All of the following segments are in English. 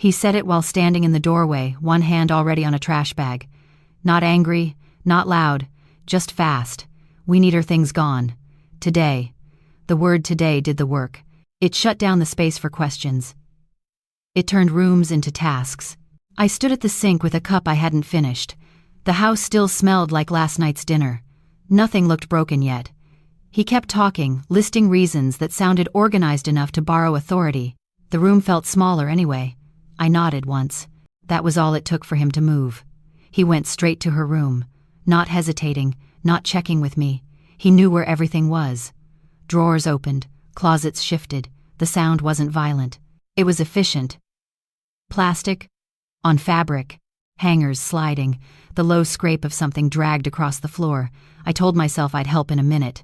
He said it while standing in the doorway, one hand already on a trash bag. Not angry, not loud, just fast. We need her things gone. Today. The word today did the work. It shut down the space for questions. It turned rooms into tasks. I stood at the sink with a cup I hadn't finished. The house still smelled like last night's dinner. Nothing looked broken yet. He kept talking, listing reasons that sounded organized enough to borrow authority. The room felt smaller anyway. I nodded once. That was all it took for him to move. He went straight to her room, not hesitating, not checking with me. He knew where everything was. Drawers opened, closets shifted. The sound wasn't violent. It was efficient. Plastic on fabric, hangers sliding, the low scrape of something dragged across the floor. I told myself I'd help in a minute.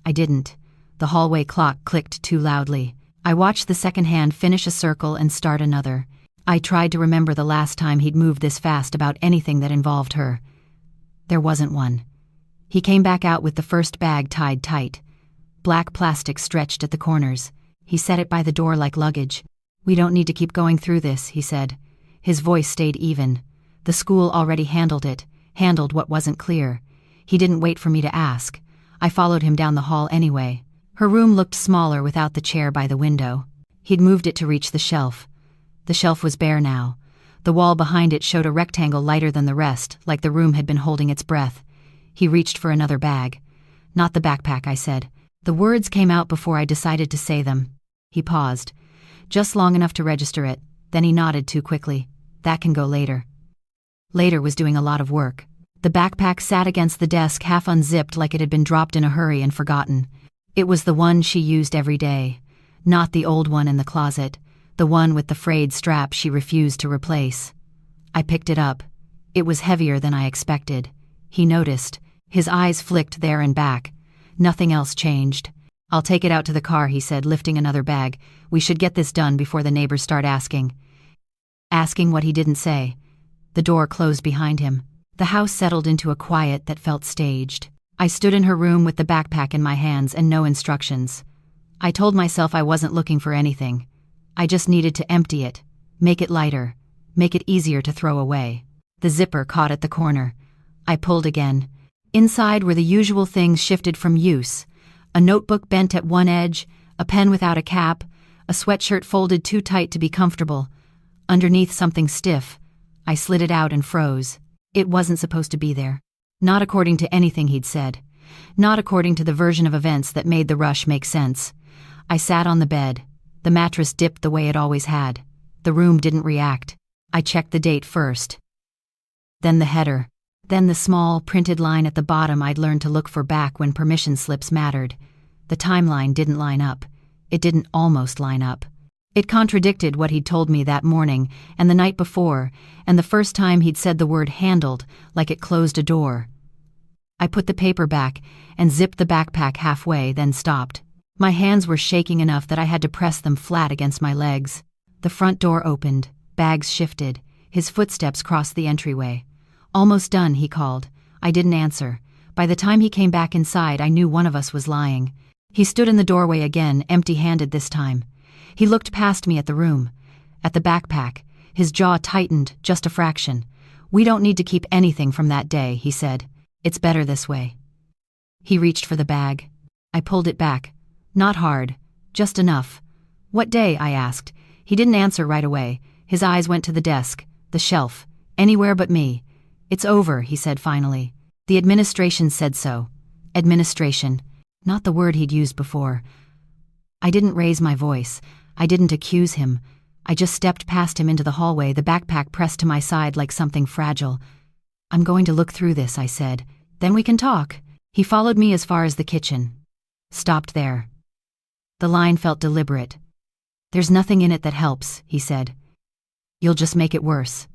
I didn't. The hallway clock clicked too loudly. I watched the second hand finish a circle and start another. I tried to remember the last time he'd moved this fast about anything that involved her. There wasn't one. He came back out with the first bag tied tight. Black plastic stretched at the corners. He set it by the door like luggage. "We don't need to keep going through this," he said. His voice stayed even. The school already handled it, handled what wasn't clear. He didn't wait for me to ask. I followed him down the hall anyway. Her room looked smaller without the chair by the window. He'd moved it to reach the shelf. The shelf was bare now. The wall behind it showed a rectangle lighter than the rest, like the room had been holding its breath. He reached for another bag. "Not the backpack," I said. The words came out before I decided to say them. He paused, just long enough to register it, then he nodded too quickly. "That can go later." Later was doing a lot of work. The backpack sat against the desk, half unzipped like it had been dropped in a hurry and forgotten. It was the one she used every day, not the old one in the closet, the one with the frayed strap she refused to replace. I picked it up. It was heavier than I expected. He noticed. His eyes flicked there and back. Nothing else changed. "I'll take it out to the car," he said, lifting another bag. "We should get this done before the neighbors start asking." Asking what he didn't say. The door closed behind him. The house settled into a quiet that felt staged. I stood in her room with the backpack in my hands and no instructions. I told myself I wasn't looking for anything. I just needed to empty it, make it lighter, make it easier to throw away. The zipper caught at the corner. I pulled again. Inside were the usual things shifted from use. A notebook bent at one edge, a pen without a cap, a sweatshirt folded too tight to be comfortable. Underneath something stiff. I slid it out and froze. It wasn't supposed to be there. Not according to anything he'd said. Not according to the version of events that made the rush make sense. I sat on the bed. The mattress dipped the way it always had. The room didn't react. I checked the date first. Then the header. Then the small, printed line at the bottom I'd learned to look for back when permission slips mattered. The timeline didn't line up. It didn't almost line up. It contradicted what he'd told me that morning, and the night before, and the first time he'd said the word handled, like it closed a door. I put the paper back and zipped the backpack halfway, then stopped. My hands were shaking enough that I had to press them flat against my legs. The front door opened, bags shifted, his footsteps crossed the entryway. "Almost done," he called. I didn't answer. By the time he came back inside, I knew one of us was lying. He stood in the doorway again, empty-handed this time. He looked past me at the room, at the backpack. His jaw tightened, just a fraction. "We don't need to keep anything from that day," he said. "It's better this way." He reached for the bag. I pulled it back. Not hard, just enough. "What day?" I asked. He didn't answer right away. His eyes went to the desk, the shelf, anywhere but me. "It's over," he said finally. "The administration said so." Administration. Not the word he'd used before. I didn't raise my voice. I didn't accuse him. I just stepped past him into the hallway, the backpack pressed to my side like something fragile. "I'm going to look through this," I said. "Then we can talk." He followed me as far as the kitchen. Stopped there. The line felt deliberate. "There's nothing in it that helps," he said. "You'll just make it worse."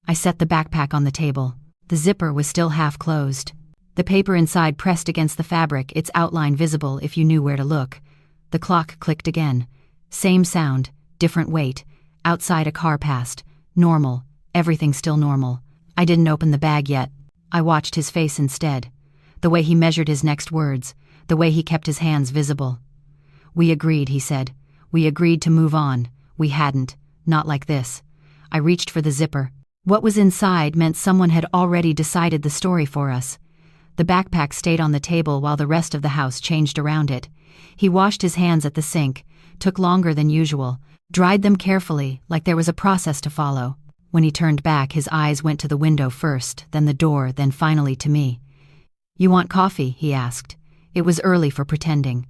I set the backpack on the table. The zipper was still half closed. The paper inside pressed against the fabric, its outline visible if you knew where to look. The clock clicked again. Same sound, different weight. Outside a car passed. Normal, everything still normal. I didn't open the bag yet. I watched his face instead. The way he measured his next words, the way he kept his hands visible. "We agreed," he said. "We agreed to move on. We hadn't. Not like this. I reached for the zipper. What was inside meant someone had already decided the story for us. The backpack stayed on the table while the rest of the house changed around it. He washed his hands at the sink, took longer than usual, dried them carefully, like there was a process to follow. When he turned back, his eyes went to the window first, then the door, then finally to me. "You want coffee?" he asked. It was early for pretending.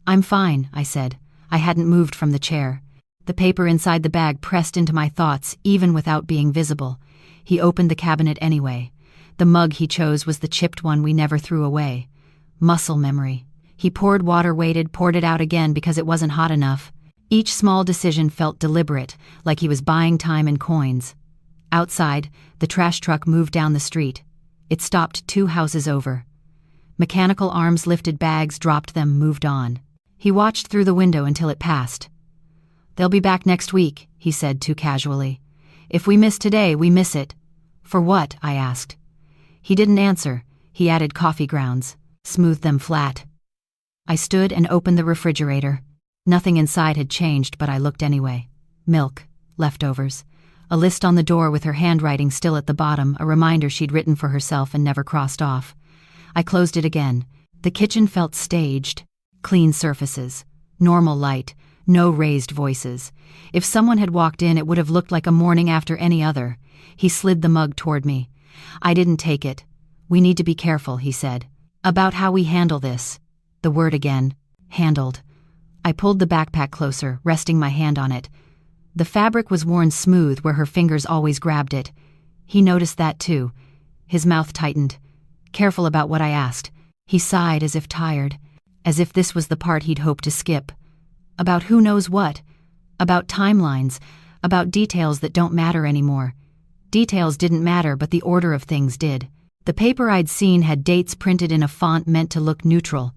"I'm fine," I said. I hadn't moved from the chair. The paper inside the bag pressed into my thoughts, even without being visible. He opened the cabinet anyway. The mug he chose was the chipped one we never threw away. Muscle memory. He poured water, waited, poured it out again because it wasn't hot enough. Each small decision felt deliberate, like he was buying time in coins. Outside, the trash truck moved down the street. It stopped 2 houses over. Mechanical arms lifted bags, dropped them, moved on. He watched through the window until it passed. "They'll be back next week," he said too casually. "If we miss today, we miss it." "For what?" I asked. He didn't answer. He added coffee grounds, smoothed them flat. I stood and opened the refrigerator. Nothing inside had changed, but I looked anyway. Milk, leftovers, a list on the door with her handwriting still at the bottom, a reminder she'd written for herself and never crossed off. I closed it again. The kitchen felt staged. Clean surfaces, normal light, no raised voices. If someone had walked in, it would have looked like a morning after any other. He slid the mug toward me. I didn't take it. "We need to be careful," he said. "About how we handle this." The word again. Handled. I pulled the backpack closer, resting my hand on it. The fabric was worn smooth where her fingers always grabbed it. He noticed that too. His mouth tightened. Careful about what I asked. He sighed as if tired, as if this was the part he'd hoped to skip. About who knows what. About timelines. About details that don't matter anymore. Details didn't matter, but the order of things did. The paper I'd seen had dates printed in a font meant to look neutral.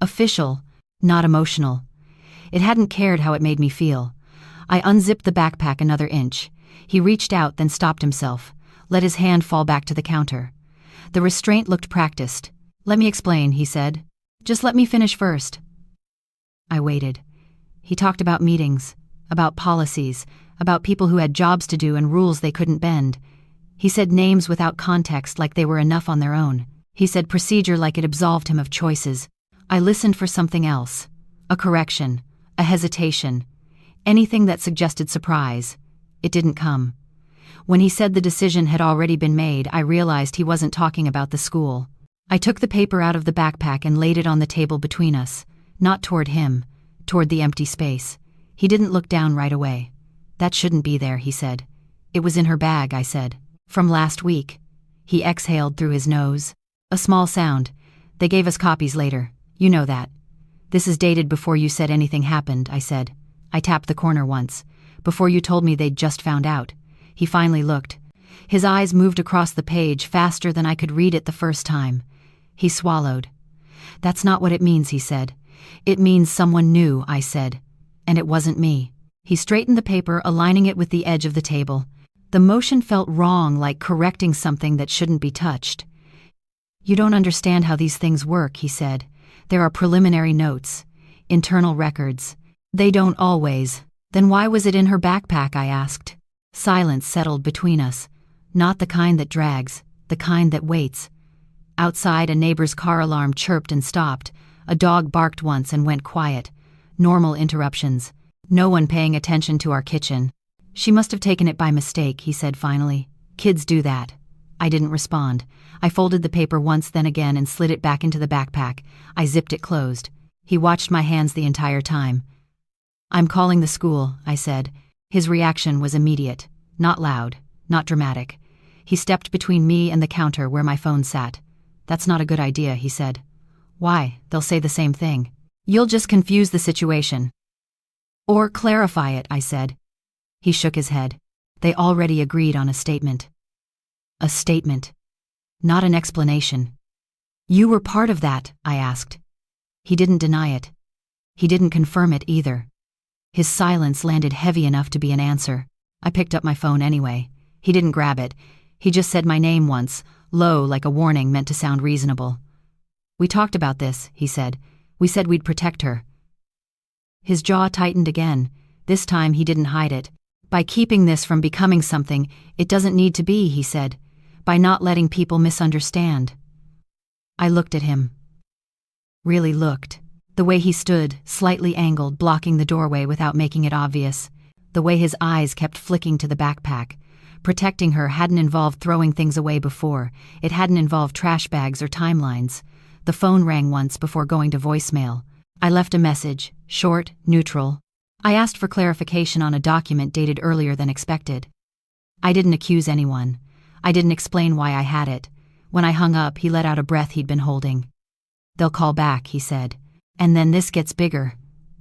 Official, not emotional. It hadn't cared how it made me feel. I unzipped the backpack another inch. He reached out, then stopped himself, let his hand fall back to the counter. The restraint looked practiced. "Let me explain," he said. "Just let me finish first." I waited. He talked about meetings, about policies, about people who had jobs to do and rules they couldn't bend. He said names without context, like they were enough on their own. He said procedure like it absolved him of choices. I listened for something else. A correction, a hesitation, anything that suggested surprise. It didn't come. When he said the decision had already been made, I realized he wasn't talking about the school. I took the paper out of the backpack and laid it on the table between us, not toward him, toward the empty space. He didn't look down right away. "That shouldn't be there," he said. "It was in her bag," I said. "From last week." He exhaled through his nose. A small sound. "They gave us copies later. You know that." "This is dated before you said anything happened," I said. "I tapped the corner once. Before you told me they'd just found out." He finally looked. His eyes moved across the page faster than I could read it the first time. He swallowed. "That's not what it means," he said. "It means someone knew," I said. "And it wasn't me." He straightened the paper, aligning it with the edge of the table. The motion felt wrong, like correcting something that shouldn't be touched. "You don't understand how these things work," he said. "There are preliminary notes, internal records. They don't always." "Then why was it in her backpack?" I asked. Silence settled between us. Not the kind that drags, the kind that waits. Outside, a neighbor's car alarm chirped and stopped. A dog barked once and went quiet. Normal interruptions. No one paying attention to our kitchen. "She must have taken it by mistake," he said finally. "Kids do that." I didn't respond. I folded the paper once, then again, and slid it back into the backpack. I zipped it closed. He watched my hands the entire time. "I'm calling the school," I said. His reaction was immediate. Not loud, not dramatic. He stepped between me and the counter where my phone sat. "That's not a good idea," he said. "Why? They'll say the same thing." "You'll just confuse the situation." "Or clarify it," I said. He shook his head. They already agreed on a statement. A statement. Not an explanation. "You were part of that?" I asked. He didn't deny it. He didn't confirm it either. His silence landed heavy enough to be an answer. I picked up my phone anyway. He didn't grab it. He just said my name once, low like a warning meant to sound reasonable. "We talked about this," he said. "We said we'd protect her." His jaw tightened again. This time he didn't hide it. By keeping this from becoming something it doesn't need to be, he said. By not letting people misunderstand. I looked at him. Really looked. The way he stood, slightly angled, blocking the doorway without making it obvious. The way his eyes kept flicking to the backpack. Protecting her hadn't involved throwing things away before. It hadn't involved trash bags or timelines. The phone rang once before going to voicemail. I left a message, short, neutral. I asked for clarification on a document dated earlier than expected. I didn't accuse anyone. I didn't explain why I had it. When I hung up, he let out a breath he'd been holding. They'll call back, he said. And then this gets bigger.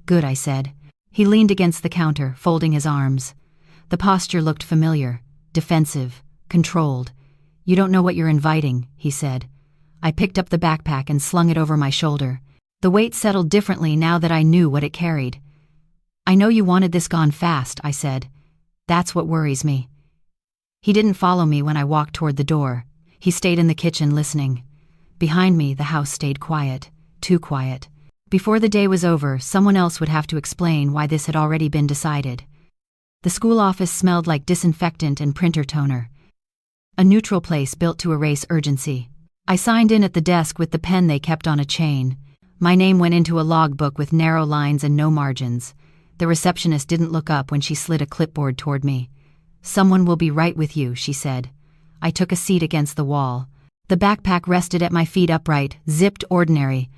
Good, I said. He leaned against the counter, folding his arms. The posture looked familiar, defensive, controlled. You don't know what you're inviting, he said. I picked up the backpack and slung it over my shoulder. The weight settled differently now that I knew what it carried. I know you wanted this gone fast, I said. That's what worries me. He didn't follow me when I walked toward the door. He stayed in the kitchen listening. Behind me, the house stayed quiet, too quiet. Before the day was over, someone else would have to explain why this had already been decided. The school office smelled like disinfectant and printer toner. A neutral place built to erase urgency. I signed in at the desk with the pen they kept on a chain. My name went into a logbook with narrow lines and no margins. The receptionist didn't look up when she slid a clipboard toward me. Someone will be right with you, she said. I took a seat against the wall. The backpack rested at my feet upright, zipped ordinary.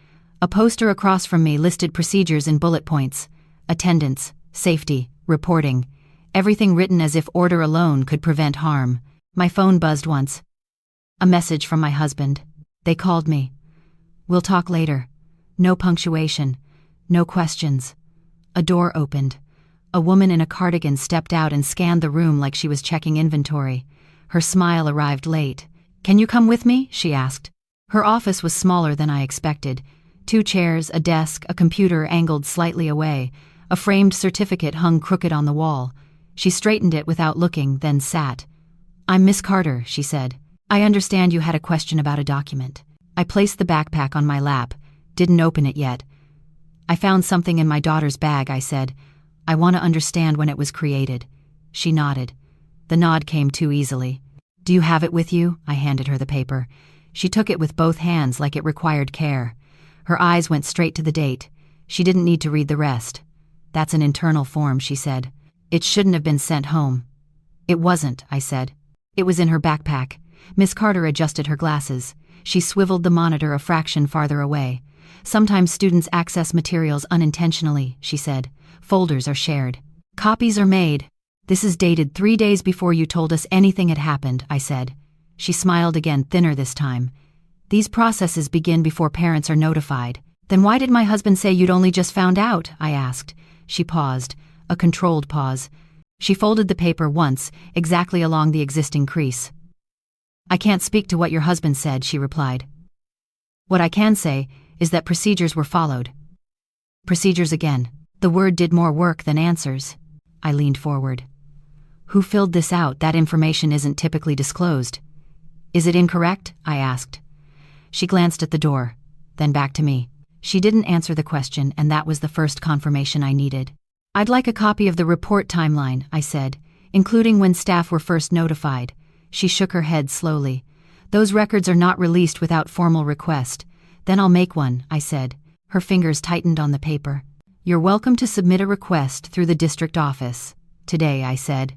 A poster across from me listed procedures in bullet points. Attendance, safety, reporting. Everything written as if order alone could prevent harm. My phone buzzed once. A message from my husband. They called me. We'll talk later. No punctuation. No questions. A door opened. A woman in a cardigan stepped out and scanned the room like she was checking inventory. Her smile arrived late. Can you come with me? She asked. Her office was smaller than I expected. 2 chairs, a desk, a computer angled slightly away. A framed certificate hung crooked on the wall. She straightened it without looking, then sat. I'm Miss Carter, she said. I understand you had a question about a document. I placed the backpack on my lap. Didn't open it yet. I found something in my daughter's bag, I said. I want to understand when it was created. She nodded. The nod came too easily. Do you have it with you? I handed her the paper. She took it with both hands like it required care. Her eyes went straight to the date. She didn't need to read the rest. That's an internal form, she said. It shouldn't have been sent home. It wasn't, I said. It was in her backpack. Miss Carter adjusted her glasses. She swiveled the monitor a fraction farther away. Sometimes students access materials unintentionally, she said. Folders are shared. Copies are made. This is dated 3 days before you told us anything had happened, I said. She smiled again, thinner this time. These processes begin before parents are notified. Then why did my husband say you'd only just found out? I asked. She paused, a controlled pause. She folded the paper once, exactly along the existing crease. I can't speak to what your husband said, she replied. What I can say is that procedures were followed. Procedures again. The word did more work than answers. I leaned forward. Who filled this out? That information isn't typically disclosed. Is it incorrect? I asked. She glanced at the door, then back to me. She didn't answer the question, and that was the first confirmation I needed. I'd like a copy of the report timeline, I said, including when staff were first notified. She shook her head slowly. Those records are not released without formal request. Then I'll make one, I said. Her fingers tightened on the paper. You're welcome to submit a request through the district office. Today, I said.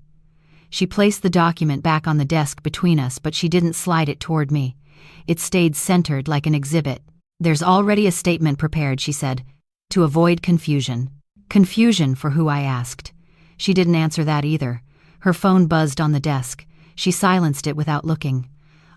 She placed the document back on the desk between us, but she didn't slide it toward me. It stayed centered like an exhibit. There's already a statement prepared, she said, to avoid confusion. Confusion for who, I asked. She didn't answer that either. Her phone buzzed on the desk. She silenced it without looking.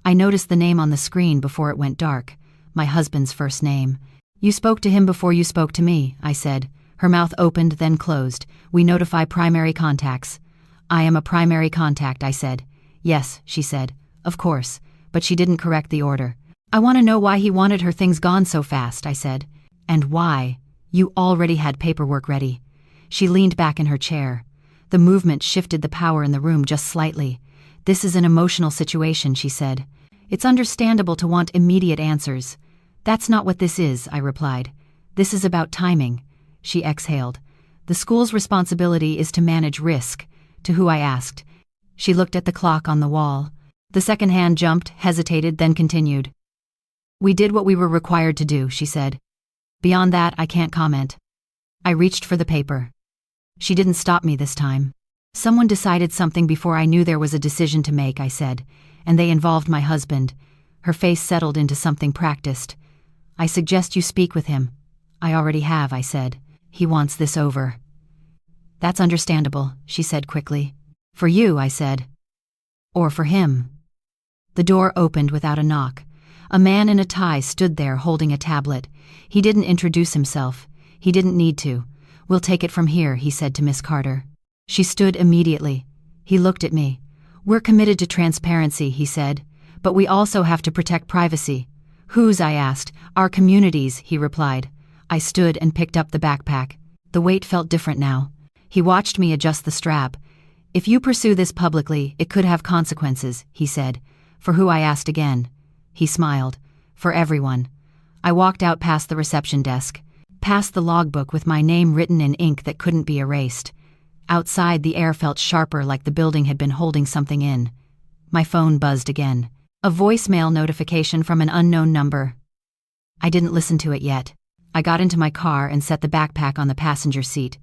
I noticed the name on the screen before it went dark. My husband's first name. You spoke to him before you spoke to me, I said. Her mouth opened, then closed. We notify primary contacts. I am a primary contact, I said. Yes, she said. Of course. But she didn't correct the order. I want to know why he wanted her things gone so fast, I said. And why? You already had paperwork ready. She leaned back in her chair. The movement shifted the power in the room just slightly. This is an emotional situation, she said. It's understandable to want immediate answers. That's not what this is, I replied. This is about timing. She exhaled. The school's responsibility is to manage risk, To who I asked. She looked at the clock on the wall. The second hand jumped, hesitated, then continued. We did what we were required to do, she said. Beyond that, I can't comment. I reached for the paper. She didn't stop me this time. Someone decided something before I knew there was a decision to make, I said, and they involved my husband. Her face settled into something practiced. I suggest you speak with him. I already have, I said. He wants this over. That's understandable, she said quickly. For you, I said. Or for him. The door opened without a knock. A man in a tie stood there holding a tablet. He didn't introduce himself. He didn't need to. We'll take it from here, he said to Miss Carter. She stood immediately. He looked at me. We're committed to transparency, he said, but we also have to protect privacy. Whose, I asked. Our community's, he replied. I stood and picked up the backpack. The weight felt different now. He watched me adjust the strap. If you pursue this publicly, it could have consequences, he said. For who, I asked again. He smiled. For everyone. I walked out past the reception desk, past the logbook with my name written in ink that couldn't be erased. Outside, the air felt sharper, like the building had been holding something in. My phone buzzed again. A voicemail notification from an unknown number. I didn't listen to it yet. I got into my car and set the backpack on the passenger seat.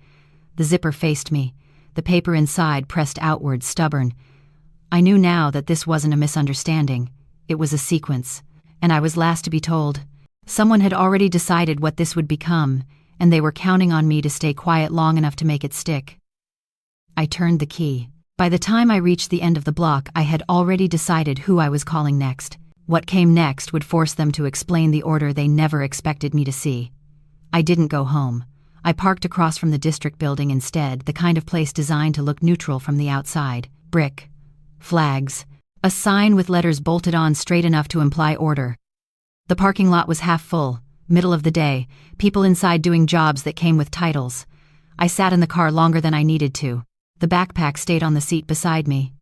The zipper faced me. The paper inside pressed outward, stubborn. I knew now that this wasn't a misunderstanding. It was a sequence, and I was last to be told. Someone had already decided what this would become, and they were counting on me to stay quiet long enough to make it stick. I turned the key. By the time I reached the end of the block, I had already decided who I was calling next. What came next would force them to explain the order they never expected me to see. I didn't go home. I parked across from the district building instead, the kind of place designed to look neutral from the outside. Brick. Flags. A sign with letters bolted on straight enough to imply order. The parking lot was half full, middle of the day, people inside doing jobs that came with titles. I sat in the car longer than I needed to. The backpack stayed on the seat beside me.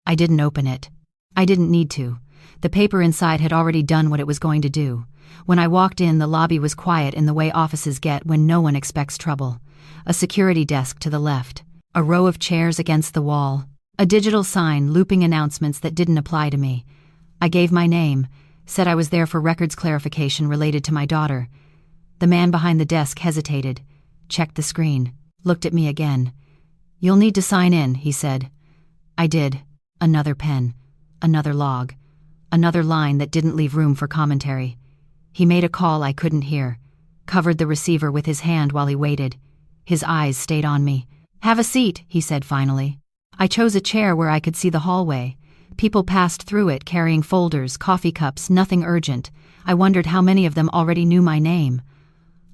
I didn't open it. I didn't need to. The paper inside had already done what it was going to do. When I walked in, the lobby was quiet in the way offices get when no one expects trouble. A security desk to the left. A row of chairs against the wall. A digital sign looping announcements that didn't apply to me. I gave my name, said I was there for records clarification related to my daughter. The man behind the desk hesitated, checked the screen, looked at me again. You'll need to sign in, he said. I did. Another pen. Another log. Another line that didn't leave room for commentary. He made a call I couldn't hear, covered the receiver with his hand while he waited. His eyes stayed on me. Have a seat, he said finally. I chose a chair where I could see the hallway. People passed through it carrying folders, coffee cups, nothing urgent. I wondered how many of them already knew my name.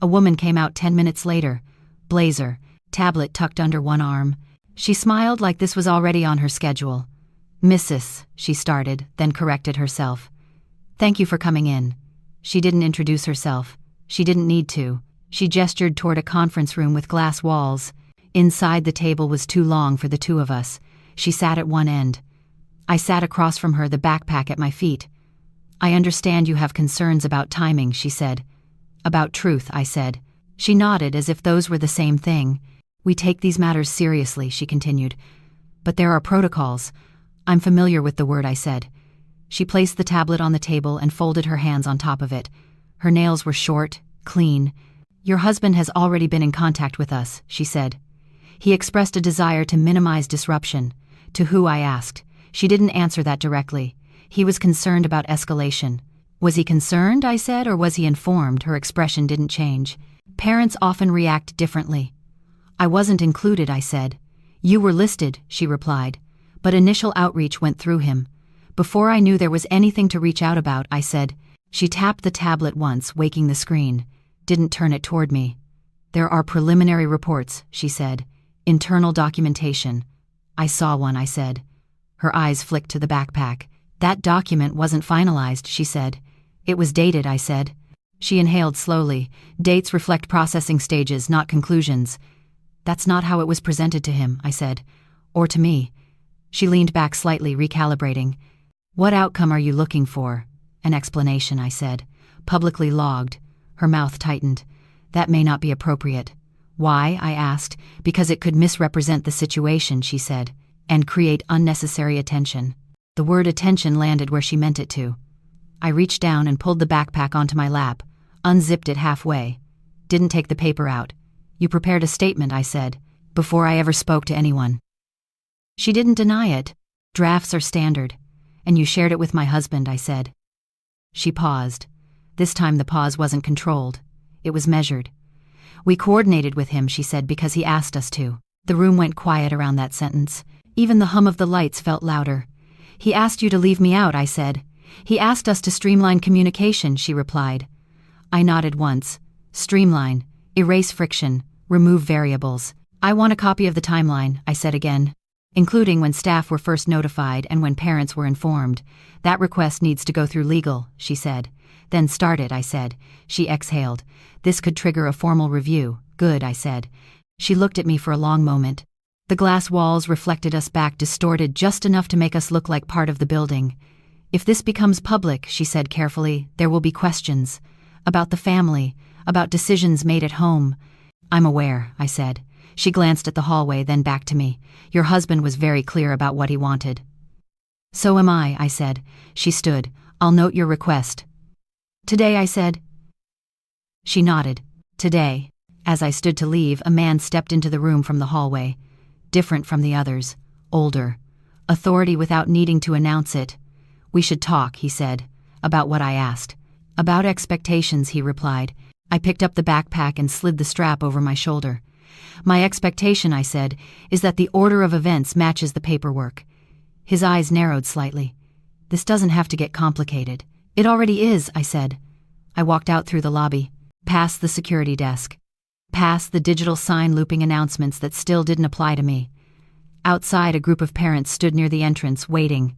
A woman came out 10 minutes later. Blazer, tablet tucked under one arm. She smiled like this was already on her schedule. Mrs., she started, then corrected herself. Thank you for coming in. She didn't introduce herself. She didn't need to. She gestured toward a conference room with glass walls. Inside, the table was too long for the two of us. She sat at one end. I sat across from her, the backpack at my feet. I understand you have concerns about timing, she said. About truth, I said. She nodded as if those were the same thing. We take these matters seriously, she continued. But there are protocols. I'm familiar with the word, I said. She placed the tablet on the table and folded her hands on top of it. Her nails were short, clean. Your husband has already been in contact with us, she said. He expressed a desire to minimize disruption. To who, I asked. She didn't answer that directly. He was concerned about escalation. Was he concerned, I said, or was he informed? Her expression didn't change. Parents often react differently. I wasn't included, I said. You were listed, she replied. But initial outreach went through him. Before I knew there was anything to reach out about, I said. She tapped the tablet once, waking the screen. Didn't turn it toward me. There are preliminary reports, she said. Internal documentation. I saw one, I said. Her eyes flicked to the backpack. That document wasn't finalized, she said. It was dated, I said. She inhaled slowly. Dates reflect processing stages, not conclusions. That's not how it was presented to him, I said. Or to me. She leaned back slightly, recalibrating. What outcome are you looking for? An explanation, I said. Publicly logged. Her mouth tightened. That may not be appropriate. Why? I asked. Because it could misrepresent the situation, she said. and create unnecessary attention. The word attention landed where she meant it to. I reached down and pulled the backpack onto my lap, unzipped it halfway. Didn't take the paper out. You prepared a statement, I said, before I ever spoke to anyone. She didn't deny it. Drafts are standard. And you shared it with my husband, I said. She paused. This time the pause wasn't controlled. It was measured. We coordinated with him, she said, because he asked us to. The room went quiet around that sentence. Even the hum of the lights felt louder. He asked you to leave me out, I said. He asked us to streamline communication, she replied. I nodded once. Streamline, erase friction, remove variables. I want a copy of the timeline, I said again. Including when staff were first notified and when parents were informed. That request needs to go through legal, she said. Then start it, I said. She exhaled. This could trigger a formal review. Good, I said. She looked at me for a long moment. The glass walls reflected us back, distorted just enough to make us look like part of the building. If this becomes public, she said carefully, there will be questions. About the family, about decisions made at home. I'm aware, I said. She glanced at the hallway, then back to me. Your husband was very clear about what he wanted. So am I said. She stood. I'll note your request. Today, I said. She nodded. Today. As I stood to leave, a man stepped into the room from the hallway. Different from the others. Older. Authority without needing to announce it. We should talk, he said. About what I asked. About expectations, he replied. I picked up the backpack and slid the strap over my shoulder. My expectation, I said, is that the order of events matches the paperwork. His eyes narrowed slightly. This doesn't have to get complicated. It already is, I said. I walked out through the lobby, past the security desk, past the digital sign looping announcements that still didn't apply to me. Outside, a group of parents stood near the entrance, waiting,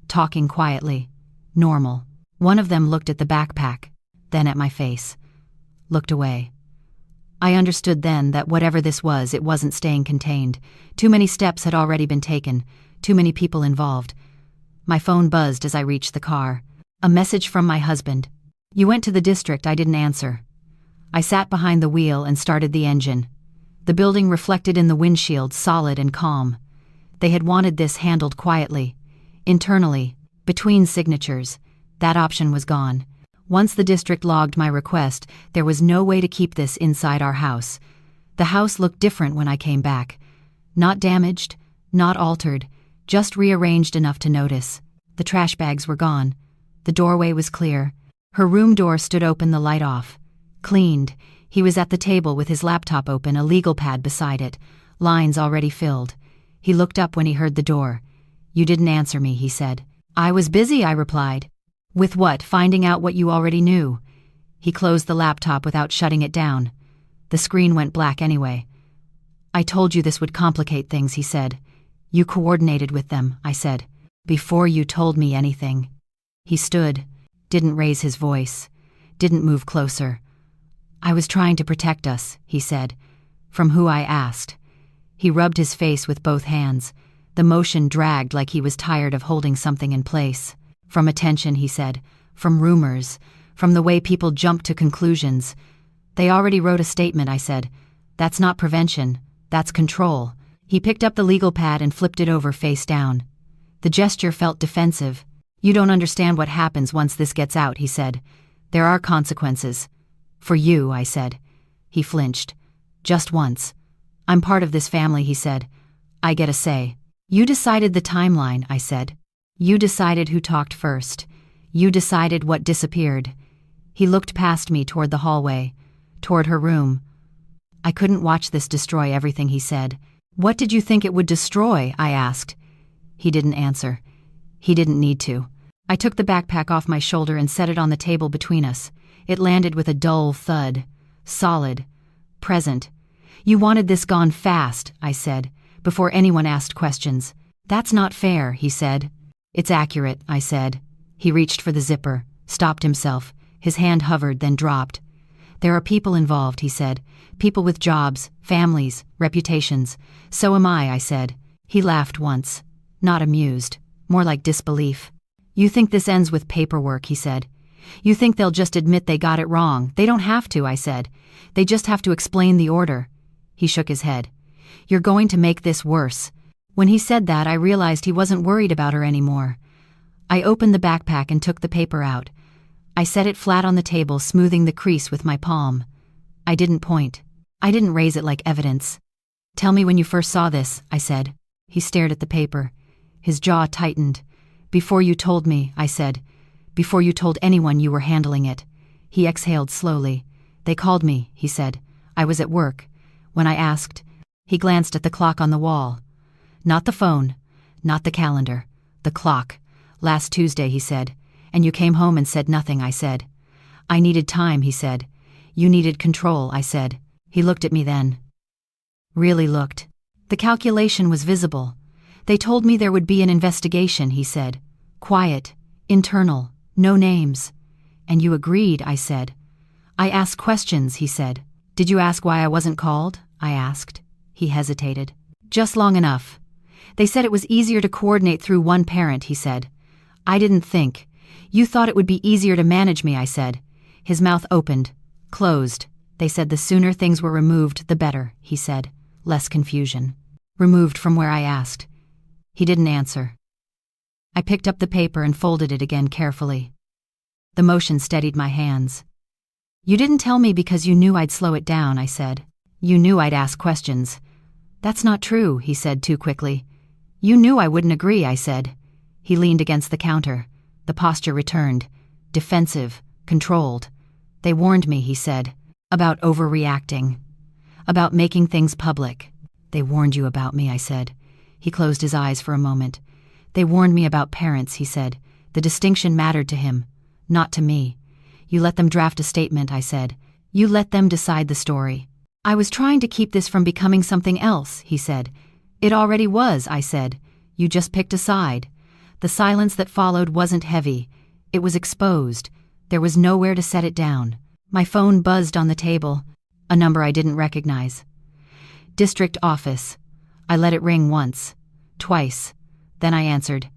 talking quietly. Normal. One of them looked at the backpack, then at my face. Looked away. I understood then that whatever this was, it wasn't staying contained. Too many steps had already been taken, too many people involved. My phone buzzed as I reached the car. A message from my husband. You went to the district, I didn't answer. I sat behind the wheel and started the engine. The building reflected in the windshield, solid and calm. They had wanted this handled quietly. Internally, between signatures. That option was gone. Once the district logged my request, there was no way to keep this inside our house. The house looked different when I came back. Not damaged, not altered, just rearranged enough to notice. The trash bags were gone. The doorway was clear. Her room door stood open, the light off. Cleaned. He was at the table with his laptop open, a legal pad beside it, lines already filled. He looked up when he heard the door. You didn't answer me, he said. I was busy, I replied. With what? Finding out what you already knew. He closed the laptop without shutting it down. The screen went black anyway. I told you this would complicate things, he said. You coordinated with them, I said, before you told me anything. He stood, didn't raise his voice, didn't move closer. I was trying to protect us, he said, from who I asked. He rubbed his face with both hands. The motion dragged like he was tired of holding something in place. From attention, he said, from rumors, from the way people jump to conclusions. They already wrote a statement, I said. That's not prevention, that's control. He picked up the legal pad and flipped it over face down. The gesture felt defensive. You don't understand what happens once this gets out, he said. There are consequences. For you, I said. He flinched. Just once. I'm part of this family, he said. I get a say. You decided the timeline, I said. You decided who talked first. You decided what disappeared. He looked past me toward the hallway, toward her room. I couldn't watch this destroy everything, he said. What did you think it would destroy? I asked. He didn't answer. He didn't need to. I took the backpack off my shoulder and set it on the table between us. It landed with a dull thud. Solid. Present. You wanted this gone fast, I said, before anyone asked questions. That's not fair, he said. It's accurate, I said. He reached for the zipper, stopped himself. His hand hovered, then dropped. There are people involved, he said. People with jobs, families, reputations. So am I said. He laughed once. Not amused. More like disbelief. You think this ends with paperwork, he said. You think they'll just admit they got it wrong. They don't have to, I said. They just have to explain the order. He shook his head. You're going to make this worse. When he said that, I realized he wasn't worried about her anymore. I opened the backpack and took the paper out. I set it flat on the table, smoothing the crease with my palm. I didn't point. I didn't raise it like evidence. "Tell me when you first saw this," I said. He stared at the paper. His jaw tightened. "Before you told me," I said. "Before you told anyone you were handling it." He exhaled slowly. "They called me," he said. "I was at work. When I asked..." He glanced at the clock on the wall. "Not the phone. Not the calendar. The clock. Last Tuesday," he said. "And you came home and said nothing," I said. "I needed time," he said. "You needed control," I said. He looked at me then. Really looked. The calculation was visible. "They told me there would be an investigation," he said. "Quiet. Internal. No names." "And you agreed," I said. "I asked questions," he said. "Did you ask why I wasn't called?" I asked. He hesitated. "Just long enough. They said it was easier to coordinate through one parent," he said. "I didn't think. You thought it would be easier to manage me," I said. His mouth opened, closed. "They said the sooner things were removed, the better," he said. Less confusion. "Removed from where?" I asked. He didn't answer. I picked up the paper and folded it again carefully. The motion steadied my hands. "You didn't tell me because you knew I'd slow it down," I said. "You knew I'd ask questions." "That's not true," he said too quickly. "You knew I wouldn't agree," I said. He leaned against the counter. The posture returned. Defensive, controlled. "They warned me," he said, "about overreacting. About making things public." "They warned you about me," I said. He closed his eyes for a moment. "They warned me about parents," he said. The distinction mattered to him, not to me. "You let them draft a statement," I said. "You let them decide the story." "I was trying to keep this from becoming something else," he said. "It already was," I said. "You just picked a side." The silence that followed wasn't heavy. It was exposed. There was nowhere to set it down. My phone buzzed on the table. A number I didn't recognize. "District office." I let it ring once. Twice. Then I answered.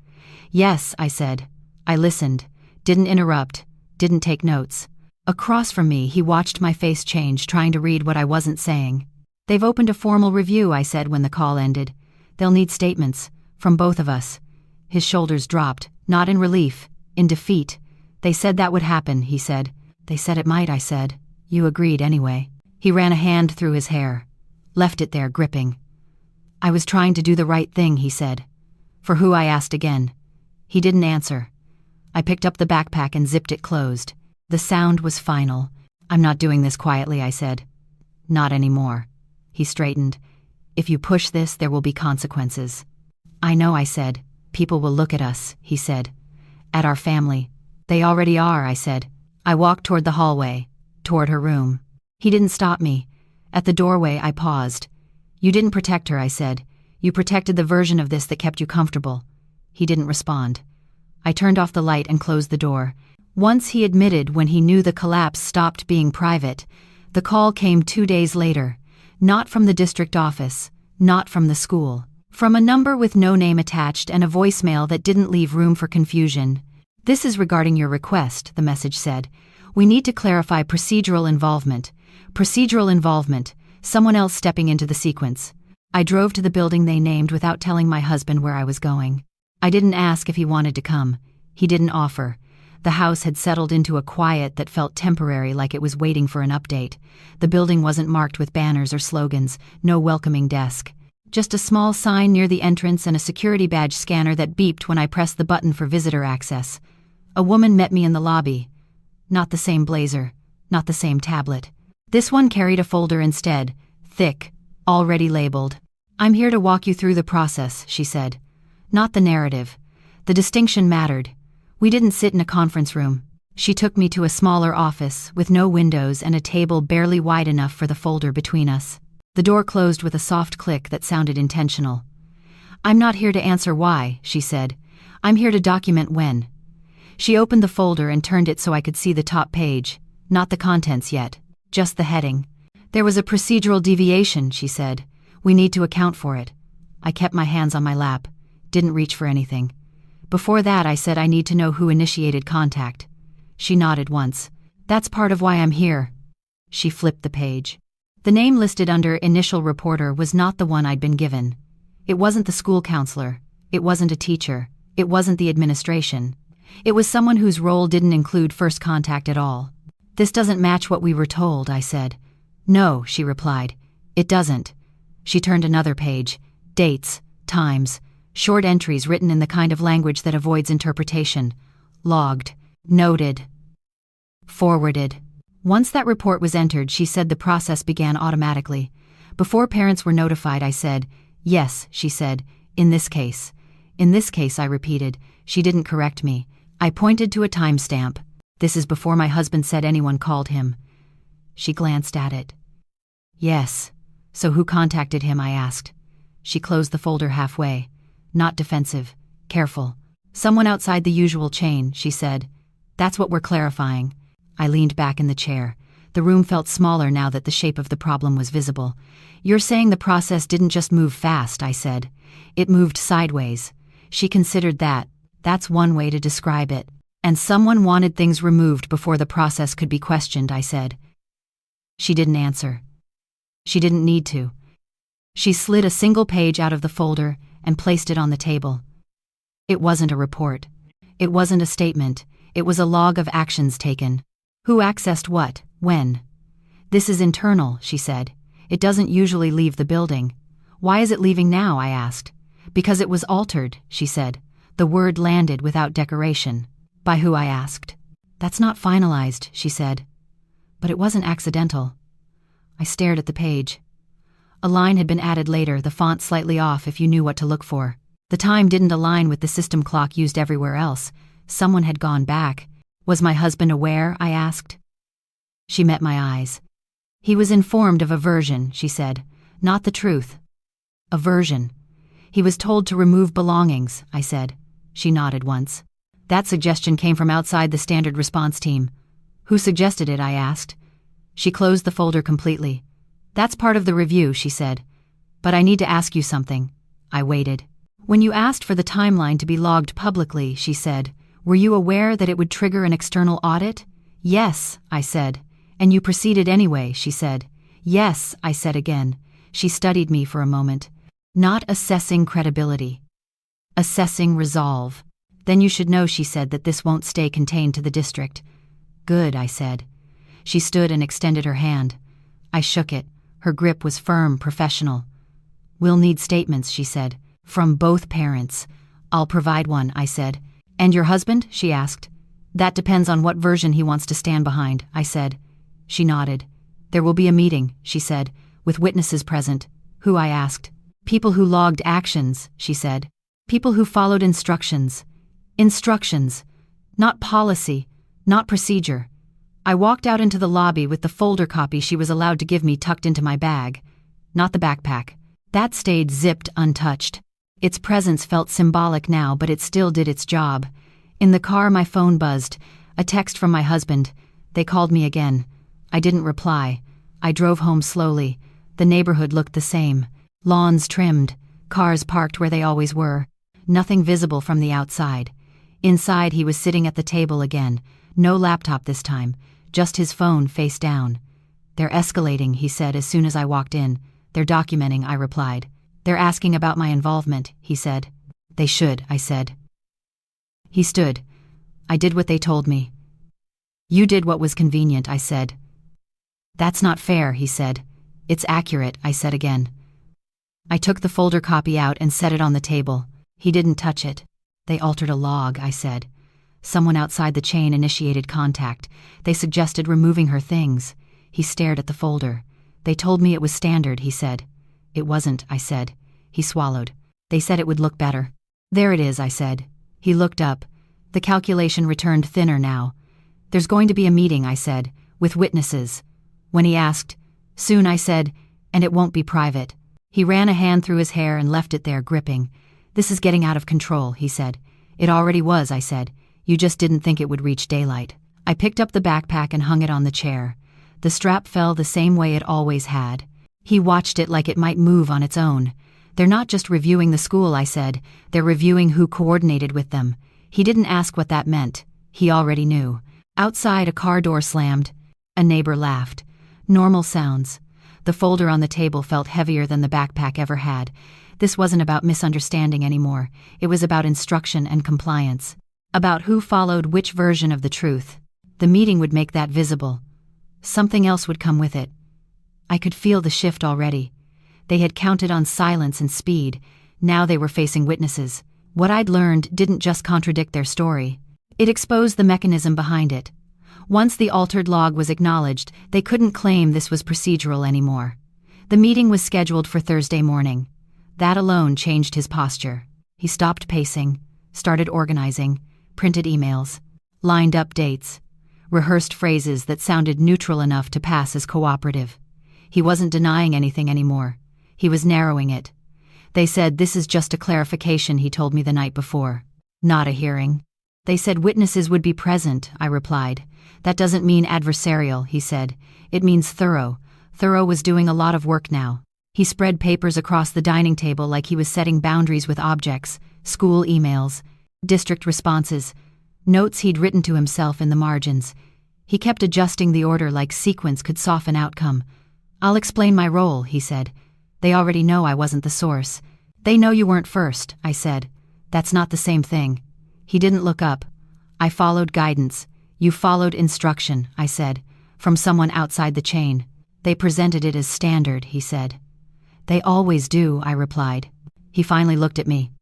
"Yes," I said. I listened. Didn't interrupt. Didn't take notes. Across from me, he watched my face change, trying to read what I wasn't saying. "They've opened a formal review," I said when the call ended. "They'll need statements. From both of us." His shoulders dropped, not in relief, in defeat. "They said that would happen," he said. "They said it might," I said. "You agreed anyway." He ran a hand through his hair. Left it there, gripping. "I was trying to do the right thing," he said. "For who?" I asked again. He didn't answer. I picked up the backpack and zipped it closed. The sound was final. "I'm not doing this quietly," I said. "Not anymore." He straightened. "If you push this, there will be consequences." "I know," I said. "People will look at us," he said. "At our family." "They already are," I said. I walked toward the hallway, toward her room. He didn't stop me. At the doorway, I paused. "You didn't protect her," I said. "You protected the version of this that kept you comfortable." He didn't respond. I turned off the light and closed the door. Once he admitted when he knew the collapse stopped being private. The call came 2 days later. Not from the district office. Not from the school. From a number with no name attached and a voicemail that didn't leave room for confusion. "This is regarding your request," the message said. "We need to clarify procedural involvement. Procedural involvement. Someone else stepping into the sequence." I drove to the building they named without telling my husband where I was going. I didn't ask if he wanted to come. He didn't offer. The house had settled into a quiet that felt temporary, like it was waiting for an update. The building wasn't marked with banners or slogans, no welcoming desk. Just a small sign near the entrance and a security badge scanner that beeped when I pressed the button for visitor access. A woman met me in the lobby. Not the same blazer, not the same tablet. This one carried a folder instead, thick, already labeled. "I'm here to walk you through the process," she said. Not the narrative. The distinction mattered. We didn't sit in a conference room. She took me to a smaller office with no windows and a table barely wide enough for the folder between us. The door closed with a soft click that sounded intentional. "I'm not here to answer why," she said. "I'm here to document when." She opened the folder and turned it so I could see the top page. Not the contents yet. Just the heading. "There was a procedural deviation," she said. "We need to account for it." I kept my hands on my lap. Didn't reach for anything. "Before that," I said, "I need to know who initiated contact." She nodded once. "That's part of why I'm here." She flipped the page. The name listed under initial reporter was not the one I'd been given. It wasn't the school counselor. It wasn't a teacher. It wasn't the administration. It was someone whose role didn't include first contact at all. "This doesn't match what we were told," I said. "No," she replied. "It doesn't." She turned another page. Dates, times, short entries written in the kind of language that avoids interpretation. Logged, noted, forwarded. Once that report was entered, she said the process began automatically. Before parents were notified, I said, "Yes," she said, "in this case." "In this case," I repeated. She didn't correct me. I pointed to a timestamp. "This is before my husband said anyone called him." She glanced at it. "Yes. So who contacted him?" I asked. She closed the folder halfway. Not defensive. Careful. "Someone outside the usual chain," she said. "That's what we're clarifying." I leaned back in the chair. The room felt smaller now that the shape of the problem was visible. "You're saying the process didn't just move fast," I said. "It moved sideways." She considered that. "That's one way to describe it." "And someone wanted things removed before the process could be questioned," I said. She didn't answer. She didn't need to. She slid a single page out of the folder and placed it on the table. It wasn't a report. It wasn't a statement. It was a log of actions taken. Who accessed what, when? "This is internal," she said. "It doesn't usually leave the building." "Why is it leaving now?" I asked. "Because it was altered," she said. The word landed without decoration. "By who?" I asked. "That's not finalized," she said. "But it wasn't accidental." I stared at the page. A line had been added later, the font slightly off if you knew what to look for. The time didn't align with the system clock used everywhere else. Someone had gone back. "Was my husband aware?" I asked. She met my eyes. "He was informed of a version," she said. "Not the truth." "A version." "He was told to remove belongings," I said. She nodded once. "That suggestion came from outside the standard response team." "Who suggested it?" I asked. She closed the folder completely. "That's part of the review," she said. "But I need to ask you something." I waited. "When you asked for the timeline to be logged publicly," she said, "were you aware that it would trigger an external audit?" "Yes," I said. "And you proceeded anyway," she said. "Yes," I said again. She studied me for a moment. "Not assessing credibility. Assessing resolve. Then you should know," she said, "that this won't stay contained to the district." "Good," I said. She stood and extended her hand. I shook it. Her grip was firm, professional. "We'll need statements," she said, "from both parents." "I'll provide one," I said. "And your husband?" she asked. "That depends on what version he wants to stand behind," I said. She nodded. "There will be a meeting," she said, "with witnesses present." "Who?" I asked. "People who logged actions," she said. "People who followed instructions." Instructions. Not policy. Not procedure. I walked out into the lobby with the folder copy she was allowed to give me tucked into my bag. Not the backpack. That stayed zipped untouched. Its presence felt symbolic now, but it still did its job. In the car, my phone buzzed. A text from my husband. They called me again. I didn't reply. I drove home slowly. The neighborhood looked the same. Lawns trimmed. Cars parked where they always were. Nothing visible from the outside. Inside, he was sitting at the table again. No laptop this time. Just his phone face down. "They're escalating," he said as soon as I walked in. "They're documenting," I replied. "They're asking about my involvement," he said. "They should," I said. He stood. "I did what they told me." "You did what was convenient," I said. "That's not fair," he said. "It's accurate," I said again. I took the folder copy out and set it on the table. He didn't touch it. "They altered a log," I said. "Someone outside the chain initiated contact. They suggested removing her things." He stared at the folder. "They told me it was standard," he said. "It wasn't," I said. He swallowed. "They said it would look better." "There it is," I said. He looked up. The calculation returned thinner now. "There's going to be a meeting," I said, "with witnesses." When he asked, "Soon," I said, "and it won't be private." He ran a hand through his hair and left it there, gripping. "This is getting out of control," he said. "It already was," I said. "You just didn't think it would reach daylight." I picked up the backpack and hung it on the chair. The strap fell the same way it always had. He watched it like it might move on its own. "They're not just reviewing the school," I said. "They're reviewing who coordinated with them." He didn't ask what that meant. He already knew. Outside, a car door slammed. A neighbor laughed. Normal sounds. The folder on the table felt heavier than the backpack ever had. This wasn't about misunderstanding anymore. It was about instruction and compliance. About who followed which version of the truth. The meeting would make that visible. Something else would come with it. I could feel the shift already. They had counted on silence and speed. Now they were facing witnesses. What I'd learned didn't just contradict their story. It exposed the mechanism behind it. Once the altered log was acknowledged, they couldn't claim this was procedural anymore. The meeting was scheduled for Thursday morning. That alone changed his posture. He stopped pacing, started organizing, printed emails, lined up dates, rehearsed phrases that sounded neutral enough to pass as cooperative. He wasn't denying anything anymore. He was narrowing it. They said, "This is just a clarification," he told me the night before. Not a hearing. They said witnesses would be present, I replied. That doesn't mean adversarial, he said. It means thorough. Thorough was doing a lot of work now. He spread papers across the dining table like he was setting boundaries with objects, school emails, district responses, notes he'd written to himself in the margins. He kept adjusting the order like sequence could soften outcome. "I'll explain my role," he said. "They already know I wasn't the source." "They know you weren't first," I said. "That's not the same thing." He didn't look up. "I followed guidance. You followed instruction," I said, "from someone outside the chain. They presented it as standard," he said. "They always do," I replied. He finally looked at me.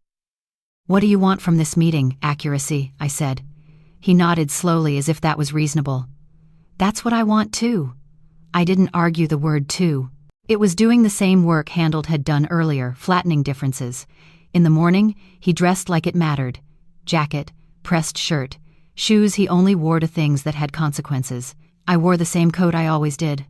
"What do you want from this meeting, accuracy?" I said. He nodded slowly as if that was reasonable. "That's what I want too." I didn't argue the word too. It was doing the same work Handled had done earlier, flattening differences. In the morning, he dressed like it mattered. Jacket, pressed shirt, shoes he only wore to things that had consequences. I wore the same coat I always did.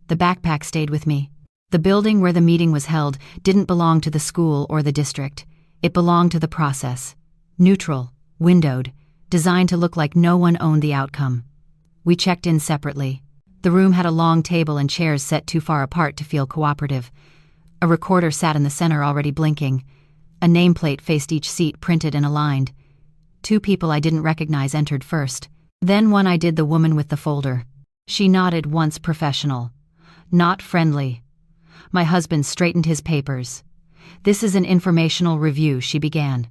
The backpack stayed with me. The building where the meeting was held didn't belong to the school or the district. It belonged to the process. Neutral, windowed, designed to look like no one owned the outcome. We checked in separately. The room had a long table and chairs set too far apart to feel cooperative. A recorder sat in the center already blinking. A nameplate faced each seat, printed and aligned. 2 people I didn't recognize entered first. Then one I did, the woman with the folder. She nodded once, professional. Not friendly. My husband straightened his papers. "This is an informational review," she began.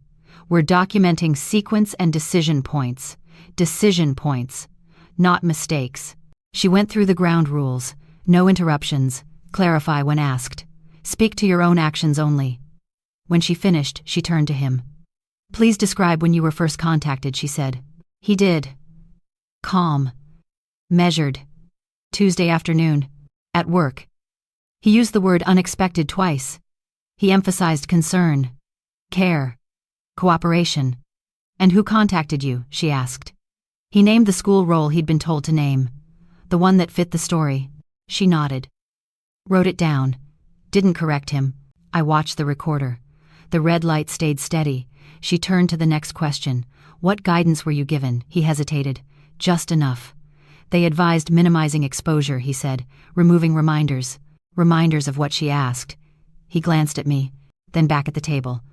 "We're documenting sequence and decision points. Decision points, not mistakes." She went through the ground rules. No interruptions. Clarify when asked. Speak to your own actions only. When she finished, she turned to him. "Please describe when you were first contacted," she said. He did. Calm. Measured. "Tuesday afternoon. At work." He used the word unexpected twice. He emphasized concern, care, cooperation. "And who contacted you?" she asked. He named the school role he'd been told to name. The one that fit the story. She nodded. Wrote it down. Didn't correct him. I watched the recorder. The red light stayed steady. She turned to the next question. "What guidance were you given?" He hesitated. "Just enough." "They advised minimizing exposure," he said, "removing reminders." Reminders of what she asked. He glanced at me, then back at the table.